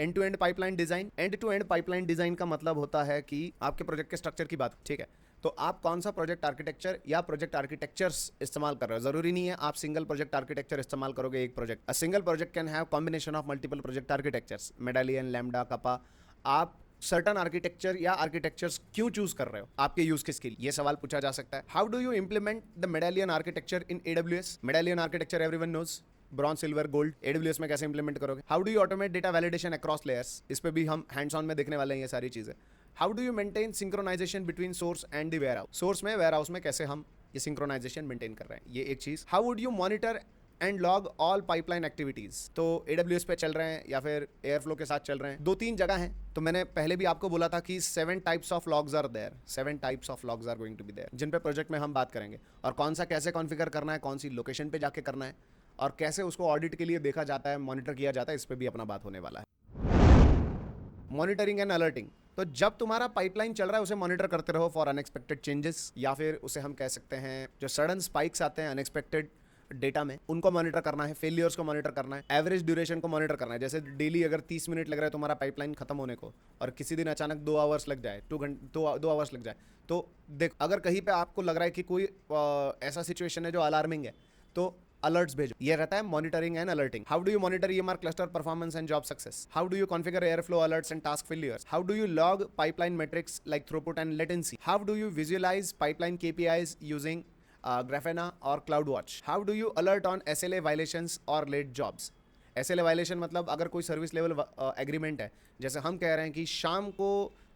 S1: End to end pipeline design, end to end pipeline design का मतलब होता है कि आपके प्रोजेक्ट के स्ट्रक्चर की बात, ठीक है, तो आप कौन सा प्रोजेक्ट आर्किटेक्चर या प्रोजेक्ट आर्किटेक्चर्स इस्तेमाल कर रहे हो। जरूरी नहीं है आप सिंगल प्रोजेक्ट आर्किटेक्चर इस्तेमाल करोगे एक project. A single project can have combination of multiple project architectures, medallion, lambda, kappa. आप सर्टन आर्किटेक्चर या आर्किटेक्चर्स क्यों चूज कर रहे हो, आपके यूज के स्किल, ये सवाल पूछा जा सकता है। How do you implement the medallion architecture in AWS, medallion architecture everyone knows, bronze, silver, gold, AWS में कैसे इंप्लीमेंट करोगे। How do you automate data validation across layers, इस पे भी हम हैंड्स ऑन में देखने वाले हैं ये सारी चीजें। How do you maintain synchronization between source and the warehouse, source में वेयरहाउस में कैसे हम ये सिंक्रोनाइजेशन मेंटेन कर रहे हैं, ये एक चीज। How would you monitor and log all pipeline activities, तो AWS पे चल रहे हैं या फिर एयरफ्लो के साथ चल रहे हैं, 2-3 जगह हैं। तो मैंने पहले भी आपको बोला था कि 7 types of logs are there, 7 types of logs are going to be there, जिन पे प्रोजेक्ट में हम बात करेंगे, और कौन सा कैसे कॉन्फ़िगर करना है, कौन सी लोकेशन पे जाके करना है, और कैसे उसको ऑडिट के लिए देखा जाता है, मॉनिटर किया जाता है, इस पे भी अपना बात होने वाला है। मॉनिटरिंग एंड अलर्टिंग, तो जब तुम्हारा पाइपलाइन चल रहा है उसे मॉनिटर करते रहो फॉर अनएक्सपेक्टेड चेंजेस, या फिर उसे हम कह सकते हैं जो सडन स्पाइक्स आते हैं, अनएक्सपेक्टेड डेटा में, उनको मॉनिटर करना है, फेलियर्स को मॉनिटर करना है, एवरेज ड्यूरेशन को मॉनिटर करना है। जैसे डेली अगर 30 मिनट लग रहा है तुम्हारा पाइपलाइन खत्म होने को और किसी दिन अचानक 2 आवर्स लग जाए, 2 आवर्स लग जाए, तो देख अगर कहीं पे आपको लग रहा है कि कोई ऐसा सिचुएशन है जो अलार्मिंग है तो अलर्ट्स भेजो। ये रहता है monitoring and alerting. How do you monitor EMR cluster performance and job success? How do you configure Airflow alerts and task failures? How do you log pipeline metrics like throughput and latency? How do you visualize pipeline KPIs using Grafana or CloudWatch? How do you alert on SLA violations or late jobs? SLA violation मतलब अगर कोई service level agreement है, जैसे हम कह रहे हैं कि शाम को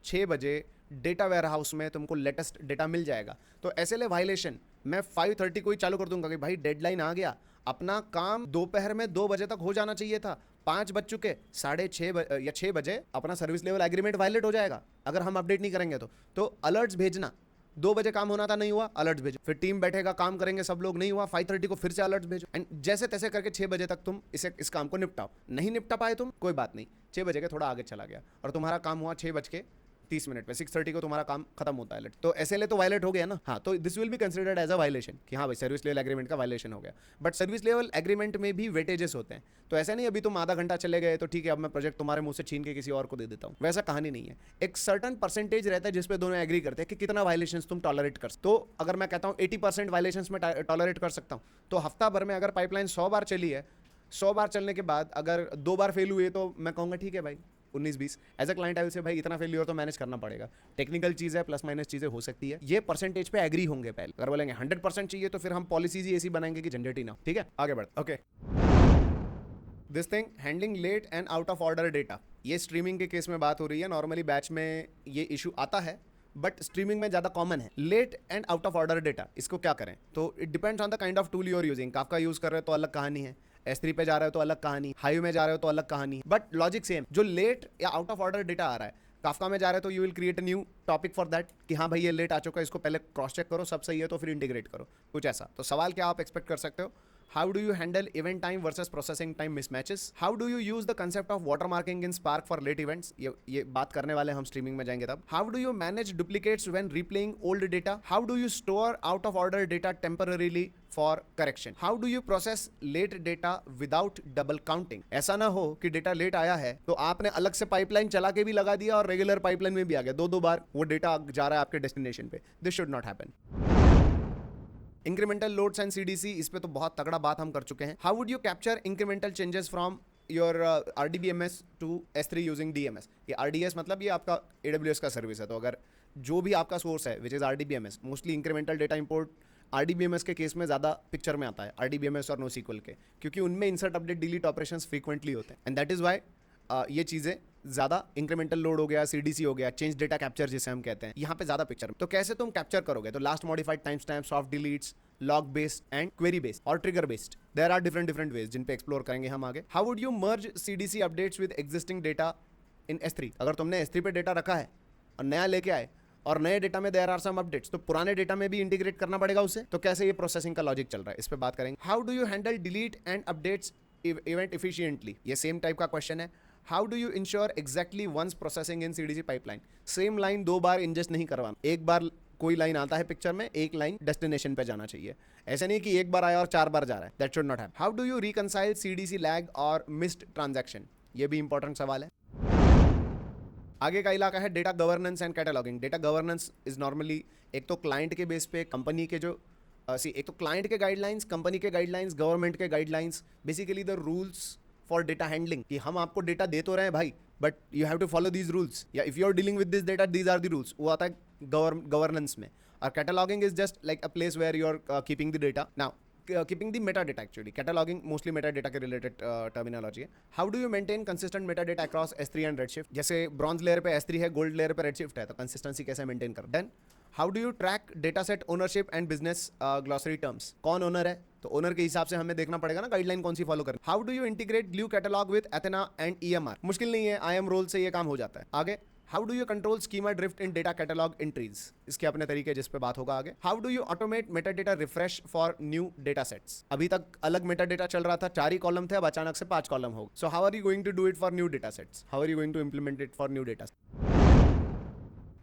S1: 6 बजे डेटा वेयर हाउस में तुमको लेटेस्ट डेटा मिल जाएगा, तो SLA वायलेशन मैं 5:30 को ही चालू कर दूंगा कि भाई डेडलाइन आ गया, अपना काम दोपहर में 2 बजे तक हो जाना चाहिए था, 5 बज चुके, 6:30 या 6 बजे अपना सर्विस लेवल एग्रीमेंट वायलेट हो जाएगा अगर हम अपडेट नहीं करेंगे तो अलर्ट्स भेजना। 2 बजे काम होना था, नहीं हुआ, अलर्ट भेजो। फिर टीम बैठेगा, काम करेंगे सब लोग, नहीं हुआ, 5:30 को फिर से अलर्ट भेजो। एंड जैसे तैसे करके 6 बजे तक तुम इस काम को निपटाओ। नहीं निपटा पाए तुम, कोई बात नहीं, 6 बजे के थोड़ा आगे चला गया और तुम्हारा काम हुआ 6:30 पे, 6:30 को तुम्हारा काम खत्म होता है, तो SLA तो वायलेट हो गया ना। हाँ, तो this will be considered as a violation कि हाँ भाई सर्विस लेवल एग्रीमेंट का वायलेशन हो गया। बट सर्विस लेवल एग्रीमेंट में भी वेटेजेस होते हैं, तो ऐसा नहीं अभी तुम आधा घंटा चले गए तो ठीक है अब मैं प्रोजेक्ट तुम्हारे मुंह से छीन के किसी और को दे देता हूँ, वैसा कहानी नहीं है। एक सर्टन परसेंटेज रहता है जिसपे दोनों एग्री करते हैं कि कितना वायलेशन तुम टॉलरेट कर सकते। तो अगर मैं कहता हूँ 80% वायलेशन में टॉलरेट कर सकता हूँ, तो हफ्ता भर में अगर पाइपलाइन 100 बार चली है, 100 बार चलने के बाद अगर 2 बार फेल हुए तो मैं कहूँगा ठीक है भाई 19-20। As a client I will say भाई इतना फेलियर तो मैनेज करना पड़ेगा, टेक्निकल चीज़ है, प्लस माइनस चीज़ें हो सकती है। ये परसेंटेज पे एग्री होंगे पहले। अगर बोलेंगे 100% चाहिए तो फिर हम पॉलिसीज ही ऐसी बनाएंगे कि जनरेट ही ना हो। ठीक है, आगे बढ़। Okay, this thing handling late and out of order data, ये स्ट्रीमिंग के केस में बात हो रही है। नॉर्मली बैच में ये इशू आता है बट स्ट्रीमिंग में ज़्यादा कॉमन है। Late and out of order data, इसको क्या करें? तो it depends on the kind of tool you are using. Kafka use कर रहे हो तो अलग कहानी है, S3 पे जा रहे हो तो अलग कहानी, हाइव में जा रहे हो तो अलग कहानी, बट लॉजिक सेम। जो लेट या आउट ऑफ ऑर्डर डेटा आ रहा है, काफका में जा रहे हो तो you will create a new topic for that कि हाँ भाई ये लेट आ चुका है, इसको पहले क्रॉस चेक करो, सब सही है तो फिर इंटीग्रेट करो, कुछ ऐसा। तो सवाल क्या आप एक्सपेक्ट कर सकते हो? How do you handle event time versus processing time mismatches? How do you use the concept of watermarking in Spark for late events? ये बात करने वाले हम स्ट्रीमिंग में जाएंगे तब। How do you manage duplicates when replaying old data? How do you store out of order data temporarily for correction? How do you process late data without double counting? ऐसा ना हो कि डेटा लेट आया है तो आपने अलग से पाइपलाइन चला के भी लगा दिया और रेगुलर पाइपलाइन में भी आ गया, 2-2 बार वो डेटा जा रहा है आपके डेस्टिनेशन पे। This should not happen. Incremental loads and CDC, इस पे तो बहुत तगड़ा बात हम कर चुके हैं। How would you capture incremental changes from your RDBMS to S3 using DMS? ये RDS मतलब ये आपका AWS का सर्विस है, तो अगर जो भी आपका सोर्स है which is RDBMS, mostly incremental data import RDBMS के केस में ज़्यादा पिक्चर में आता है, RDBMS और NoSQL के, क्योंकि उनमें insert update delete operations frequently होते हैं। एंड दैट इज़ वाई ये चीज़ें ज़्यादा इंक्रीमेंटल लोड हो गया, CDC हो गया, चेंज डेटा कैप्चर जिसे हम कहते हैं, यहाँ पे ज़्यादा पिक्चर। तो कैसे तुम कैप्चर करोगे? तो last modified time stamp, soft deletes, log based and query based और trigger based, there are different ways जिन पे एक्सप्लोर करेंगे हम आगे। How would you merge CDC updates with existing data in S3? अगर तुमने S3 पे डेटा रखा है और नया लेके आए और नए डेटा में देयर आर सम अपडेट्स, तो पुराने डेटा में भी इंटीग्रेट करना पड़ेगा उसे। तो कैसे ये प्रोसेसिंग का लॉजिक चल रहा है, इस पे बात करेंगे। How do you handle delete and updates event efficiently? ये सेम टाइप का क्वेश्चन है। How do you ensure exactly once processing in CDC pipeline? Same line 2 बार इंजेस्ट नहीं करवाना, एक बार कोई लाइन आता है पिक्चर में, एक लाइन डेस्टिनेशन पे जाना चाहिए। ऐसा नहीं कि एक बार आया और 4 बार जा रहा है, that should not happen. How do you reconcile CDC lag और मिस्ड ट्रांजैक्शन? ये भी इंपॉर्टेंट सवाल है। आगे का इलाका है data governance and cataloguing. Data governance is normally एक तो क्लाइंट के बेस पे, कंपनी के जो एक तो क्लाइंट के गाइडलाइंस, कंपनी के गाइडलाइंस, गवर्नमेंट के guidelines, basically the rules for data handling, कि हम आपको डेटा दे तो रहे हैं भाई but you have to follow these rules, या if you are dealing with this data these are the rules, वो आता है गवर्नेंस में। और cataloging is just like a place where you are keeping the data. Now keeping the metadata, actually cataloging mostly metadata के related terminology है। How do you maintain consistent metadata across S3 and Redshift? जैसे bronze layer पे S3 है, gold layer पे Redshift है, तो consistency कैसे maintain करो? Then how do you track dataset ownership and business glossary terms? कौन owner है? तो owner के हिसाब से हमें देखना पड़ेगा ना गाइडलाइन कौन सी फॉलो करें। How do you integrate glue catalog with Athena and EMR? मुश्किल नहीं है, IAM role से ये काम हो जाता है। आगे How do you control schema drift in data catalog entries? इसके अपने तरीके जिस पे बात होगा आगे। How do you automate metadata refresh for new data sets? अभी तक अलग metadata चल रहा था, 4 ही कॉलम थे, अब अचानक से 5 कॉलम हो गए। So how are you going to do it for new data sets? How are you going to implement it for new data sets?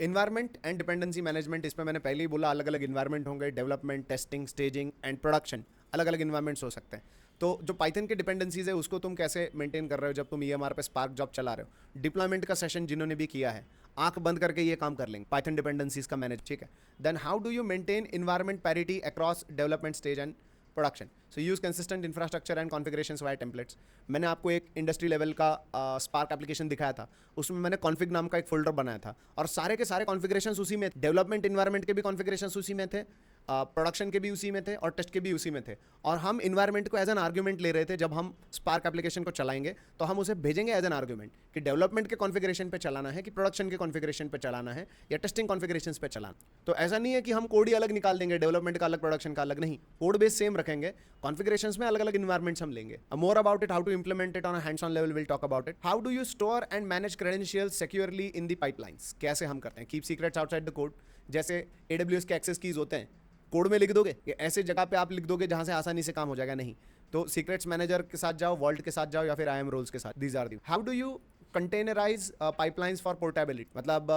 S1: Environment and dependency management, इस पे मैंने पहले ही बोला अलग अलग environment होंगे, development, testing, staging and production। अलग अलग इन्वायरमेंट्स हो सकते हैं। तो जो पाइथन के डिपेंडेंसीज है उसको तुम कैसे मेंटेन कर रहे हो जब तुम EMR पे स्पार्क जॉब चला रहे हो। डिप्लॉयमेंट का सेशन जिन्होंने भी किया है आंख बंद करके ये काम कर लेंगे, पाइथन डिपेंडेंसीज का मैनेज, ठीक है। Then how do you maintain environment parity across development stage and production. So use consistent infrastructure and configurations via templates. मैंने आपको एक इंडस्ट्री लेवल का स्पार्क एप्लीकेशन दिखाया था, उसमें मैंने कॉन्फ़िग नाम का एक फोल्डर बनाया था और सारे के सारे कॉन्फ़िगरेशंस उसी में, डेवलपमेंट इन्वायरमेंट के भी कॉन्फ़िगरेशंस उसी में थे, प्रोडक्शन के भी उसी में थे और टेस्ट के भी उसी में थे। और हम इन्वायरमेंट को एज एन आर्ग्यूमेंट ले रहे थे। जब हम स्पार्क एप्लीकेशन को चलाएंगे तो हम उसे भेजेंगे एज एन आर्ग्यूमेंट कि डेवलपमेंट के कॉन्फ़िगरेशन पे चलाना है कि प्रोडक्शन के कॉन्फ़िगरेशन पे चलाना है या टेस्टिंग कॉन्फ़िगरेशंस पे चलाना। तो ऐसा नहीं है कि हम कोड ही अलग निकाल देंगे, डेवलपमेंट का अलग, प्रोडक्शन का अलग, नहीं, कोड बेस सेम रखेंगे, कॉन्फ़िगरेशंस में अलग अलग इन्वायरमेंट्स हम लेंगे। More about it, how to implement it on a hands on level, will talk about it. How do you store and manage credentials securely in the pipelines. कैसे हम करते हैं, keep secrets outside the code. जैसे AWS के access keys होते हैं, code में लिख दोगे, ये ऐसे जगह पे आप लिख दोगे जहां से आसानी से काम हो जाएगा, नहीं। तो सीक्रेट्स मैनेजर के साथ जाओ, वॉल्ट के साथ जाओ या फिर IAM रोल्स के साथ। These are the. How do you containerize pipelines for portability, मतलब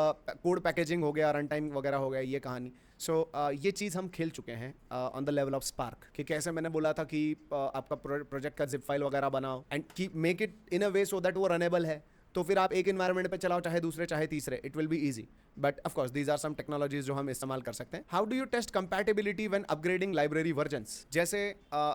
S1: कोड पैकेजिंग हो गया, रन टाइम वगैरह हो गया, ये कहानी। सो ये चीज़ हम खेल चुके हैं on the level of spark कि कैसे मैंने बोला था कि आपका प्रोजेक्ट का जिप फाइल वगैरह बनाओ एंड की make it in a way so that वो रनेबल है। तो फिर आप एक इन्वायरमेंट पे चलाओ, चाहे दूसरे चाहे तीसरे, it will be easy. But of course these are some technologies जो हम इस्तेमाल कर सकते हैं। How do you test compatibility when upgrading library versions. जैसे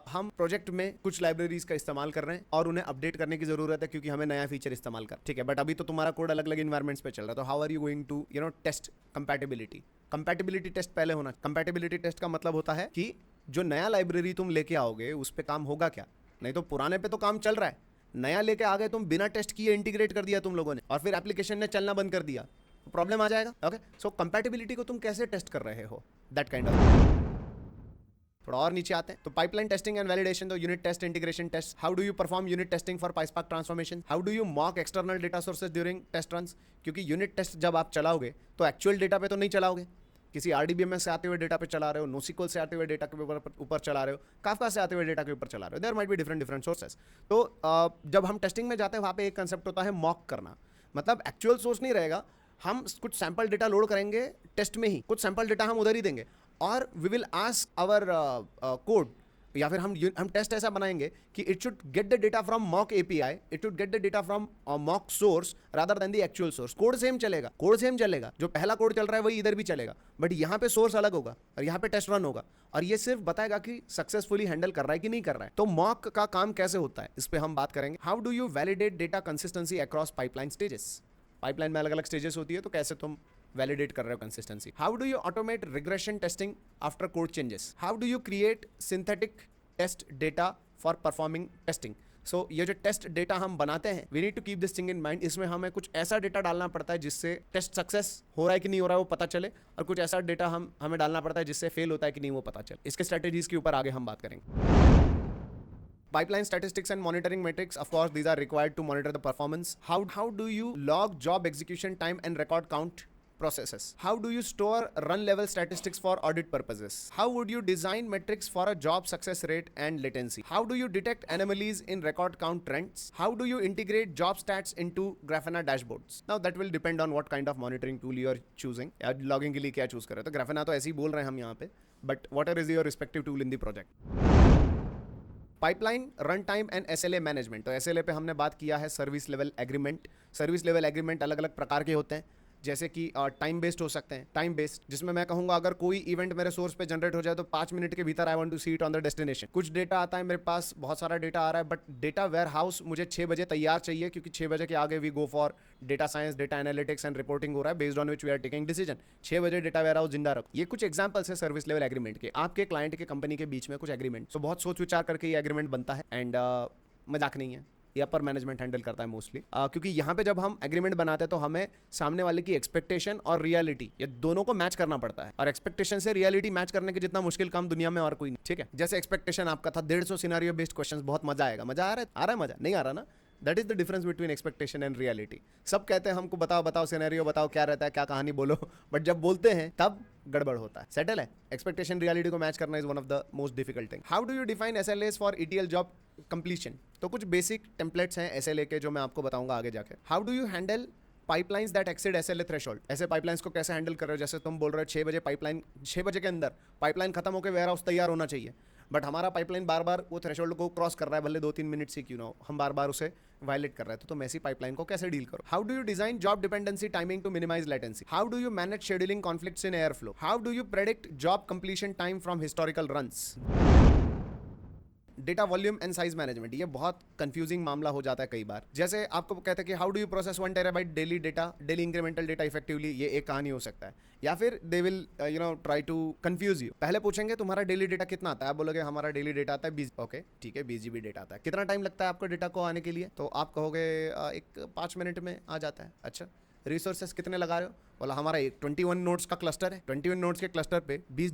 S1: हम प्रोजेक्ट में कुछ लाइब्रेरीज का इस्तेमाल कर रहे हैं और उन्हें अपडेट करने की जरूरत है क्योंकि हमें नया फीचर इस्तेमाल कर, ठीक है, बट अभी तो तुम्हारा कोड अलग अलग इन्वायरमेंट्स पे चल रहा है। तो how are you going to test compatibility. Compatibility test पहले होना। कंपैटिबिलिटी टेस्ट का मतलब होता है कि जो नया लाइब्रेरी तुम लेके आओगे उस पे काम होगा क्या, नहीं तो पुराने पे तो काम चल रहा है, नया लेके आ गए तुम, बिना टेस्ट किए इंटीग्रेट कर दिया तुम लोगों ने और फिर एप्लीकेशन ने चलना बंद कर दिया, तो प्रॉब्लम आ जाएगा। ओके, सो कंपैटिबिलिटी को तुम कैसे टेस्ट कर रहे हो, दैट काइंड ऑफ। थोड़ा और नीचे आते हैं तो पाइपलाइन टेस्टिंग एंड वैलिडेशन, तो unit test, integration test. How do you perform unit testing for PySpark transformation. How do you mock external data sources during test runs, क्योंकि यूनिट टेस्ट जब आप चलाओगे तो एक्चुअल डेटा पे तो नहीं चलाओगे, किसी RDBMS से आते हुए डेटा पे चला रहे हो, NoSQL से आते हुए डेटा के ऊपर चला रहे हो, Kafka से आते हुए डेटा के ऊपर चला रहे हो, there might be different sources. तो जब हम टेस्टिंग में जाते हैं वहाँ पे एक कंसेप्ट होता है मॉक करना, मतलब एक्चुअल सोर्स नहीं रहेगा, हम कुछ सैंपल डेटा लोड करेंगे टेस्ट में ही, कुछ सैंपल डेटा हम उधर ही देंगे और we will ask our code, या फिर हम टेस्ट ऐसा बनाएंगे कि it should get the data from mock API, it should get the data from mock source rather than the actual source. Code same चलेगा, जो पहला कोड चल रहा है वही इधर भी चलेगा, बट यहाँ पे सोर्स अलग होगा और यहाँ पे टेस्ट रन होगा और ये सिर्फ बताएगा कि सक्सेसफुली हैंडल कर रहा है कि नहीं कर रहा है। तो मॉक का काम कैसे होता है इस पे हम बात करेंगे। How do you validate data consistency across pipeline stages. Pipeline में अलग अलग स्टेजेस होती है, तो कैसे तुम वैलिडेट कर रहे हो consistency. How do you automate regression testing after code changes. How do you create synthetic test data for performing testing. So ये जो टेस्ट डेटा हम बनाते हैं, we need to keep this thing in mind, इसमें हमें कुछ ऐसा data डालना पड़ता है जिससे टेस्ट सक्सेस हो रहा है कि नहीं हो रहा है वो पता चले, और कुछ ऐसा डेटा हमें डालना पड़ता है जिससे फेल होता है कि नहीं वो पता चले। इसके स्ट्रेटेजीज के ऊपर आगे हम बात करेंगे। Pipeline statistics and monitoring metrics, of course, these are required to monitor the performance. How do you log job execution time and record count processes? How do you store run level statistics for audit purposes? How would you design metrics for a job success rate and latency? How do you detect anomalies in record count trends? How do you integrate job stats into Grafana dashboards? Now that will depend on what kind of monitoring tool you are choosing. Logging के लिए क्या choose कर रहे हो, तो Grafana तो ऐसे ही बोल रहे हैं हम यहाँ पे, but whatever is your respective tool in the project. Pipeline, run time and SLA management. तो SLA पे हमने बात किया है service level agreement. Service level agreement अलग अलग प्रकार के होते हैं, जैसे कि टाइम बेस्ड हो सकते हैं। टाइम बेस्ड जिसमें मैं कहूँगा अगर कोई इवेंट मेरे सोर्स पे जनरेट हो जाए तो 5 मिनट के भीतर I want to see it on the destination. कुछ डेटा आता है मेरे पास, बहुत सारा डेटा आ रहा है, बट डेटा वेयर हाउस मुझे 6 बजे तैयार चाहिए, क्योंकि 6 बजे के आगे we go for data science, data analytics and reporting हो रहा है, based on which we are taking decision. 6 बजे डेटा वेयर हाउस जिंदा रखो। ये कुछ एग्जाम्पल्स है सर्विस लेवल एग्रीमेंट के, आपके क्लाइंट के कंपनी के बीच में कुछ एग्रीमेंट। तो बहुत सोच विचार करके ये एग्रीमेंट बनता है एंड मजाक नहीं है, ये अपर मैनेजमेंट हैंडल करता है मोस्टली, क्योंकि यहाँ पे जब हम एग्रीमेंट बनाते हैं तो हमें सामने वाले की एक्सपेक्टेशन और रियलिटी ये दोनों को मैच करना पड़ता है, और एक्सपेक्टेशन से रियलिटी मैच करने के जितना मुश्किल काम दुनिया में और कोई नहीं, ठीक है। जैसे एक्सपेक्टेशन आपका था 150 सिनेरियो बेस्ड क्वेश्चंस, बहुत मजा आएगा, मजा आ रहा है मजा नहीं आ रहा ना, that is the difference between expectation and reality. सब कहते हैं हमको बताओ सिनेरियो बताओ, क्या रहता है, क्या कहानी बोलो, बट जब बोलते हैं तब गड़बड़ होता है। सेटल है, एक्सपेक्टेशन रियलिटी को मैच करना is one of the most difficult thing. How do you define SLAs for ETL job completion. तो कुछ बेसिक टेम्पलेट्स हैं SLA के जो मैं आपको बताऊंगा आगे जाके। How do you handle pipelines that exceed SLA threshold. ऐसे पाइपलाइंस को कैसे हैंडल कर रहे हो, जैसे तुम बोल रहे हो 6 बजे पाइपलाइन, 6 बजे के अंदर पाइपलाइन खत्म होकर वेयर हाउस तैयार होना चाहिए, बट हमारा पाइपलाइन बार बार वो थ्रेशोल्ड को क्रॉस कर रहा है, भले 2-3 मिनट से क्यों ना हो, हम बार बार उसे वायलेट कर रहे थे। तो तुम ऐसी पाइपलाइन को कैसे डील करो? How do you design job dependency timing to minimize latency? How do you manage scheduling conflicts in Airflow? How do you predict job completion time from historical runs? Data volume and size management, ये बहुत confusing मामला हो जाता है कई बार। जैसे आपको कहते हैं कि how do you process 1 terabyte daily data, daily incremental data effectively, ये एक कहानी हो सकता है। या फिर they will try to confuse you. पहले पूछेंगे तुम्हारा डेली डेटा कितना आता है, आप बोलोगे हमारा डेली डेटा आता है 20, ओके ठीक है 20 GB डेटा आता है। कितना टाइम लगता है आपको डेटा को आने के लिए? तो आप कहोगे एक 5 मिनट में आ जाता है। अच्छा, रिसोर्सेस कितने लगा रहे हो? बोला हमारा 21 नोट्स का क्लस्टर है, 21 नोट्स के क्लस्टर पे 20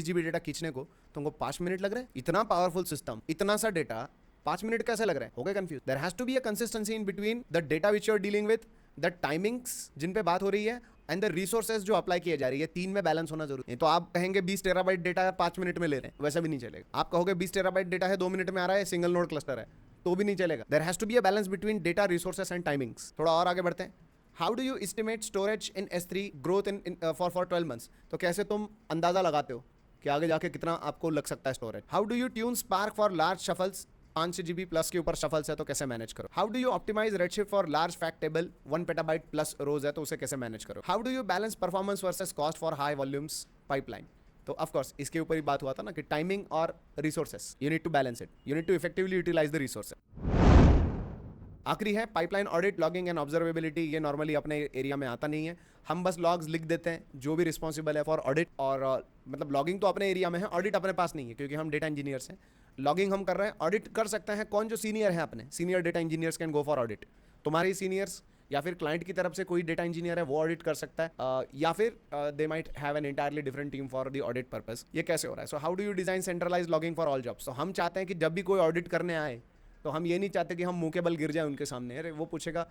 S1: GB डेटा खींचने को तुमको 5 मिनट लग रहे हैं? इतना पावरफुल सिस्टम, इतना सा डेटा 5 मिनट कैसे लग रहा है? हो गए confuse. There has to be a consistency in between the data which you are dealing with, the timings जिन पे बात हो रही है, एंड द रिसोर्सेज जो अप्लाई किए जा रही है। 3 में बैलेंस होना जरूरी है। तो आप कहेंगे 20 टेराबाइट डेटा 5 मिनट में ले रहे हैं, वैसा भी नहीं चलेगा। आप कहोगे 20 टेराबाइट डेटा है 2 मिनट में आ रहा है, सिंगल नोड क्लस्टर है, तो भी नहीं चलेगा। There has to be a balance between data, resources and timings. थोड़ा और आगे बढ़ते हैं। How do you estimate storage in S3 growth in for 12 months? तो कैसे तुम अंदाजा लगाते हो कि आगे जाके कितना आपको लग सकता है storage? How do you tune Spark for large shuffles? 5 GB plus के ऊपर शफल्स है तो कैसे मैनेज करो? How do you optimize Redshift for large fact table? 1 petabyte plus रोज है तो उसे कैसे मैनेज करो? How do you balance performance versus cost for high volumes pipeline? तो ऑफ कोर्स इसके ऊपर ही बात हुआ था ना कि टाइमिंग और resources, you need to balance it, you need to effectively utilize the resources. आखिरी है pipeline audit, logging and observability. ये नॉर्मली अपने एरिया में आता नहीं है, हम बस लॉग्स लिख देते हैं जो भी रिस्पॉन्सिबल है फॉर ऑडिट। और मतलब लॉगिंग तो अपने एरिया में है, ऑडिट अपने पास नहीं है क्योंकि हम डेटा इंजीनियर्स हैं। लॉगिंग हम कर रहे हैं, ऑडिट कर सकते हैं कौन? जो सीनियर है अपने, senior data engineers can go for audit. तुम्हारे सीनियर्स या फिर क्लाइंट की तरफ से कोई डेटा इंजीनियर है वो ऑडिट कर सकता है, या फिर they might have an entirely different team for the audit purpose. ये कैसे हो रहा है? So how do you design centralize logging for all jobs? तो हम चाहते हैं कि जब भी कोई ऑडिट करने आए तो हम ये नहीं चाहते कि हम मुंह के बल गिर जाए उनके सामने। अरे वो पूछेगा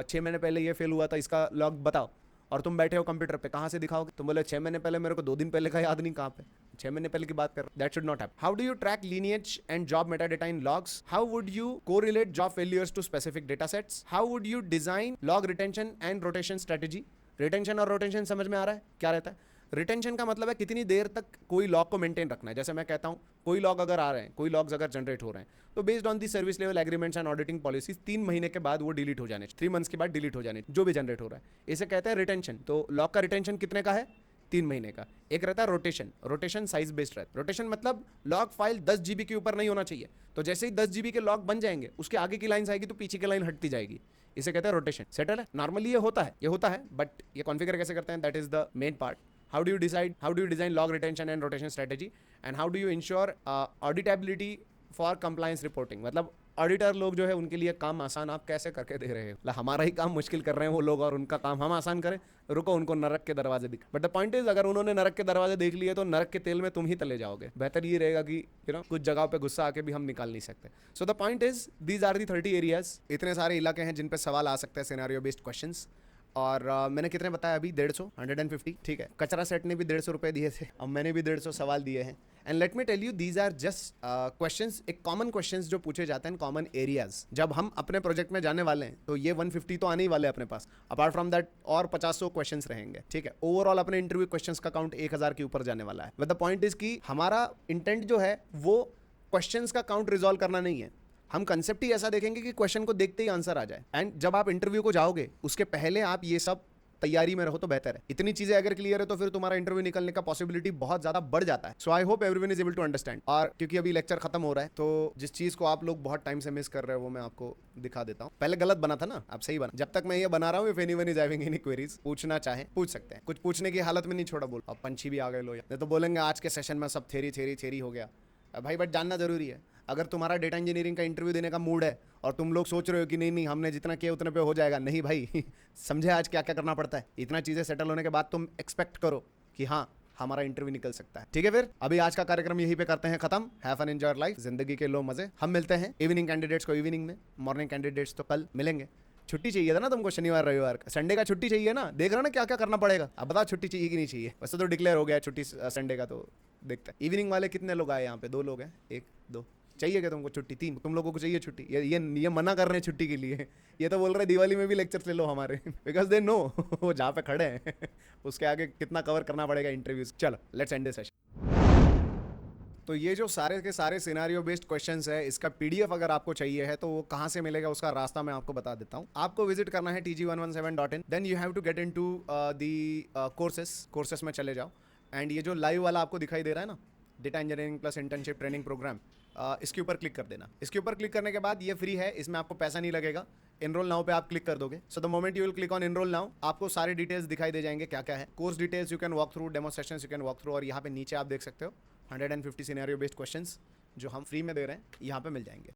S1: 6 महीने पहले ये फेल हुआ था, इसका लॉग बताओ, और तुम बैठे हो कंप्यूटर पे, कहाँ से दिखाओगे? तुम बोले 6 महीने पहले, मेरे को 2 दिन पहले का याद नहीं, कहाँ पे 6 महीने पहले की बात कर। That should not happen. How do you track lineage and job metadata in logs? How would you correlate job failures to specific data sets? How would you design log retention and rotation strategy? Retention और rotation समझ में आ रहा है क्या रहता है? Retention का मतलब है कितनी देर तक कोई लॉग को मेंटेन रखना है। जैसे मैं कहता हूँ कोई लॉग अगर आ रहे हैं, कोई लॉग्स अगर जनरेट हो रहे हैं, तो based on the service level agreements and auditing policies 3 महीने के बाद वो डिलीट हो जाने, 3 मंथ्स के बाद डिलीट हो जाने जो भी जनरेट हो रहा है। इसे कहते हैं रिटेंशन। तो लॉग का रिटेंशन कितने का है? 3 महीने का। एक रहता है रोटेशन, रोटेशन साइज बेस्ड रहता है। रोटेशन मतलब लॉग फाइल 10 GB के ऊपर नहीं होना चाहिए। तो जैसे ही 10 GB के लॉग बन जाएंगे, उसके आगे की लाइन आएगी तो पीछे की लाइन हटती जाएगी। इसे कहते हैं रोटेशन। सेटल है? नॉर्मली ये होता है, बट ये कॉन्फ़िगर कैसे करते हैं, that is the main part. How do you design log retention and rotation strategy, and how do you ensure auditability for compliance reporting? मतलब ऑडिटर लोग जो है उनके लिए काम आसान आप कैसे करके दे रहे हो? मतलब हमारा ही काम मुश्किल कर रहे हैं वो लोग और उनका काम हम आसान करें? रुको, उनको नरक के दरवाजे दिख। बट द पॉइंट इज, अगर उन्होंने नरक के दरवाजे देख लिए तो नरक के तेल में तुम ही तले जाओगे। बेहतर ये रहेगा कि कुछ जगहों पे गुस्सा आके भी हम निकाल नहीं सकते। So the point is, these are the 30 areas. इतने सारे इलाके हैं जिन पे सवाल आ सकते हैं, सिनेरियो बेस्ड क्वेश्चंस। और मैंने कितने बताया अभी? 150, ठीक है। कचरा सेट ने भी 150 रुपये दिए थे, अब मैंने भी 150 सवाल दिए हैं। And let me tell you, these are just questions, एक कॉमन क्वेश्चंस जो पूछे जाते हैं कॉमन एरियाज। जब हम अपने प्रोजेक्ट में जाने वाले हैं तो ये 150 तो आने ही वाले अपने पास। अपार्ट फ्रॉम दैट और 50 क्वेश्चंस रहेंगे, ठीक है। ओवरऑल अपने इंटरव्यू क्वेश्चंस का काउंट 1000 के ऊपर जाने वाला है। बट द पॉइंट इज कि हमारा इंटेंट जो है वो क्वेश्चंस का काउंट रिजॉल्व करना नहीं है। हम कंसेप्ट ही ऐसा देखेंगे कि क्वेश्चन को देखते ही आंसर आ जाए। एंड जब आप इंटरव्यू को जाओगे उसके पहले आप ये सब तैयारी में रहो तो बेहतर है। इतनी चीजें अगर क्लियर है तो फिर तुम्हारा इंटरव्यू निकलने का पॉसिबिलिटी बहुत ज्यादा बढ़ जाता है। So I hope everyone is able to understand. और क्योंकि अभी लेक्चर खत्म हो रहा है तो जिस चीज को आप लोग बहुत टाइम से मिस कर रहे हो वो मैं आपको दिखा देता हूँ। पहले गलत बना था ना, अब सही बना। जब तक मैं ये बना रहा हूँ, if anyone is having any queries, पूछना चाहे पूछ सकते हैं। कुछ पूछने की हालत में नहीं छोड़ा बोल। अब पंछी भी आ गए लो, नहीं तो बोलेंगे आज के सेशन में सब थेरी हो गया भाई। बट जानना जरूरी है। अगर तुम्हारा डेटा इंजीनियरिंग का इंटरव्यू देने का मूड है और तुम लोग सोच रहे हो कि नहीं हमने जितना किया उतने पे हो जाएगा, नहीं भाई समझे आज क्या क्या करना पड़ता है। इतना चीज़ें सेटल होने के बाद तुम एक्सपेक्ट करो कि हाँ हमारा इंटरव्यू निकल सकता है। ठीक है, फिर अभी आज का कार्यक्रम यहीं पे करते हैं खत्म। हैव फन, एंजॉय लाइफ, जिंदगी के लो मजे। हम मिलते हैं इवनिंग कैंडिडेट्स को इवनिंग में, मॉर्निंग कैंडिडेट्स तो कल मिलेंगे। छुट्टी चाहिए था ना तुमको, शनिवार रविवार संडे का छुट्टी चाहिए ना। देख रहा ना क्या क्या करना पड़ेगा। अब बताओ छुट्टी चाहिए कि नहीं चाहिए? वैसे तो डिक्लेयर हो गया छुट्टी संडे का, तो देखते हैं। इवनिंग वाले कितने लोग आए यहाँ पे? 2 लोग हैं, 1 2 चाहिए क्या तुमको छुट्टी? 3 तुम लोगों को चाहिए छुट्टी? ये मना कर रहे हैं छुट्टी के लिए। ये तो बोल रहे हैं दिवाली में भी लेक्चर्स ले लो हमारे, बिकॉज दे नो वो जहाँ पे खड़े हैं उसके आगे कितना कवर करना पड़ेगा इंटरव्यूज। चलो लेट्स एंड दिस सेशन। तो ये जो सारे के सारे सिनेरियो बेस्ड क्वेश्चंस है, इसका पीडीएफ अगर आपको चाहिए है तो वो कहाँ से मिलेगा, उसका रास्ता मैं आपको बता देता हूँ। आपको विजिट करना है tg117.in, then you have to get into the courses में चले जाओ, एंड ये जो लाइव वाला आपको दिखाई दे रहा है ना, data engineering plus internship training program, इसके ऊपर क्लिक कर देना। इसके ऊपर क्लिक करने के बाद ये फ्री है, इसमें आपको पैसा नहीं लगेगा। एनरोल नाउ पे आप क्लिक कर दोगे। So the moment you will click on enroll now, आपको सारे डिटेल्स दिखाई दे जाएंगे क्या क्या है। Course details you can walk through, demonstrations you can walk through, और यहाँ पे नीचे आप देख सकते हो 150 सिनेरियो बेस्ड क्वेश्चंस जो हम फ्री में दे रहे हैं, यहाँ पे मिल जाएंगे।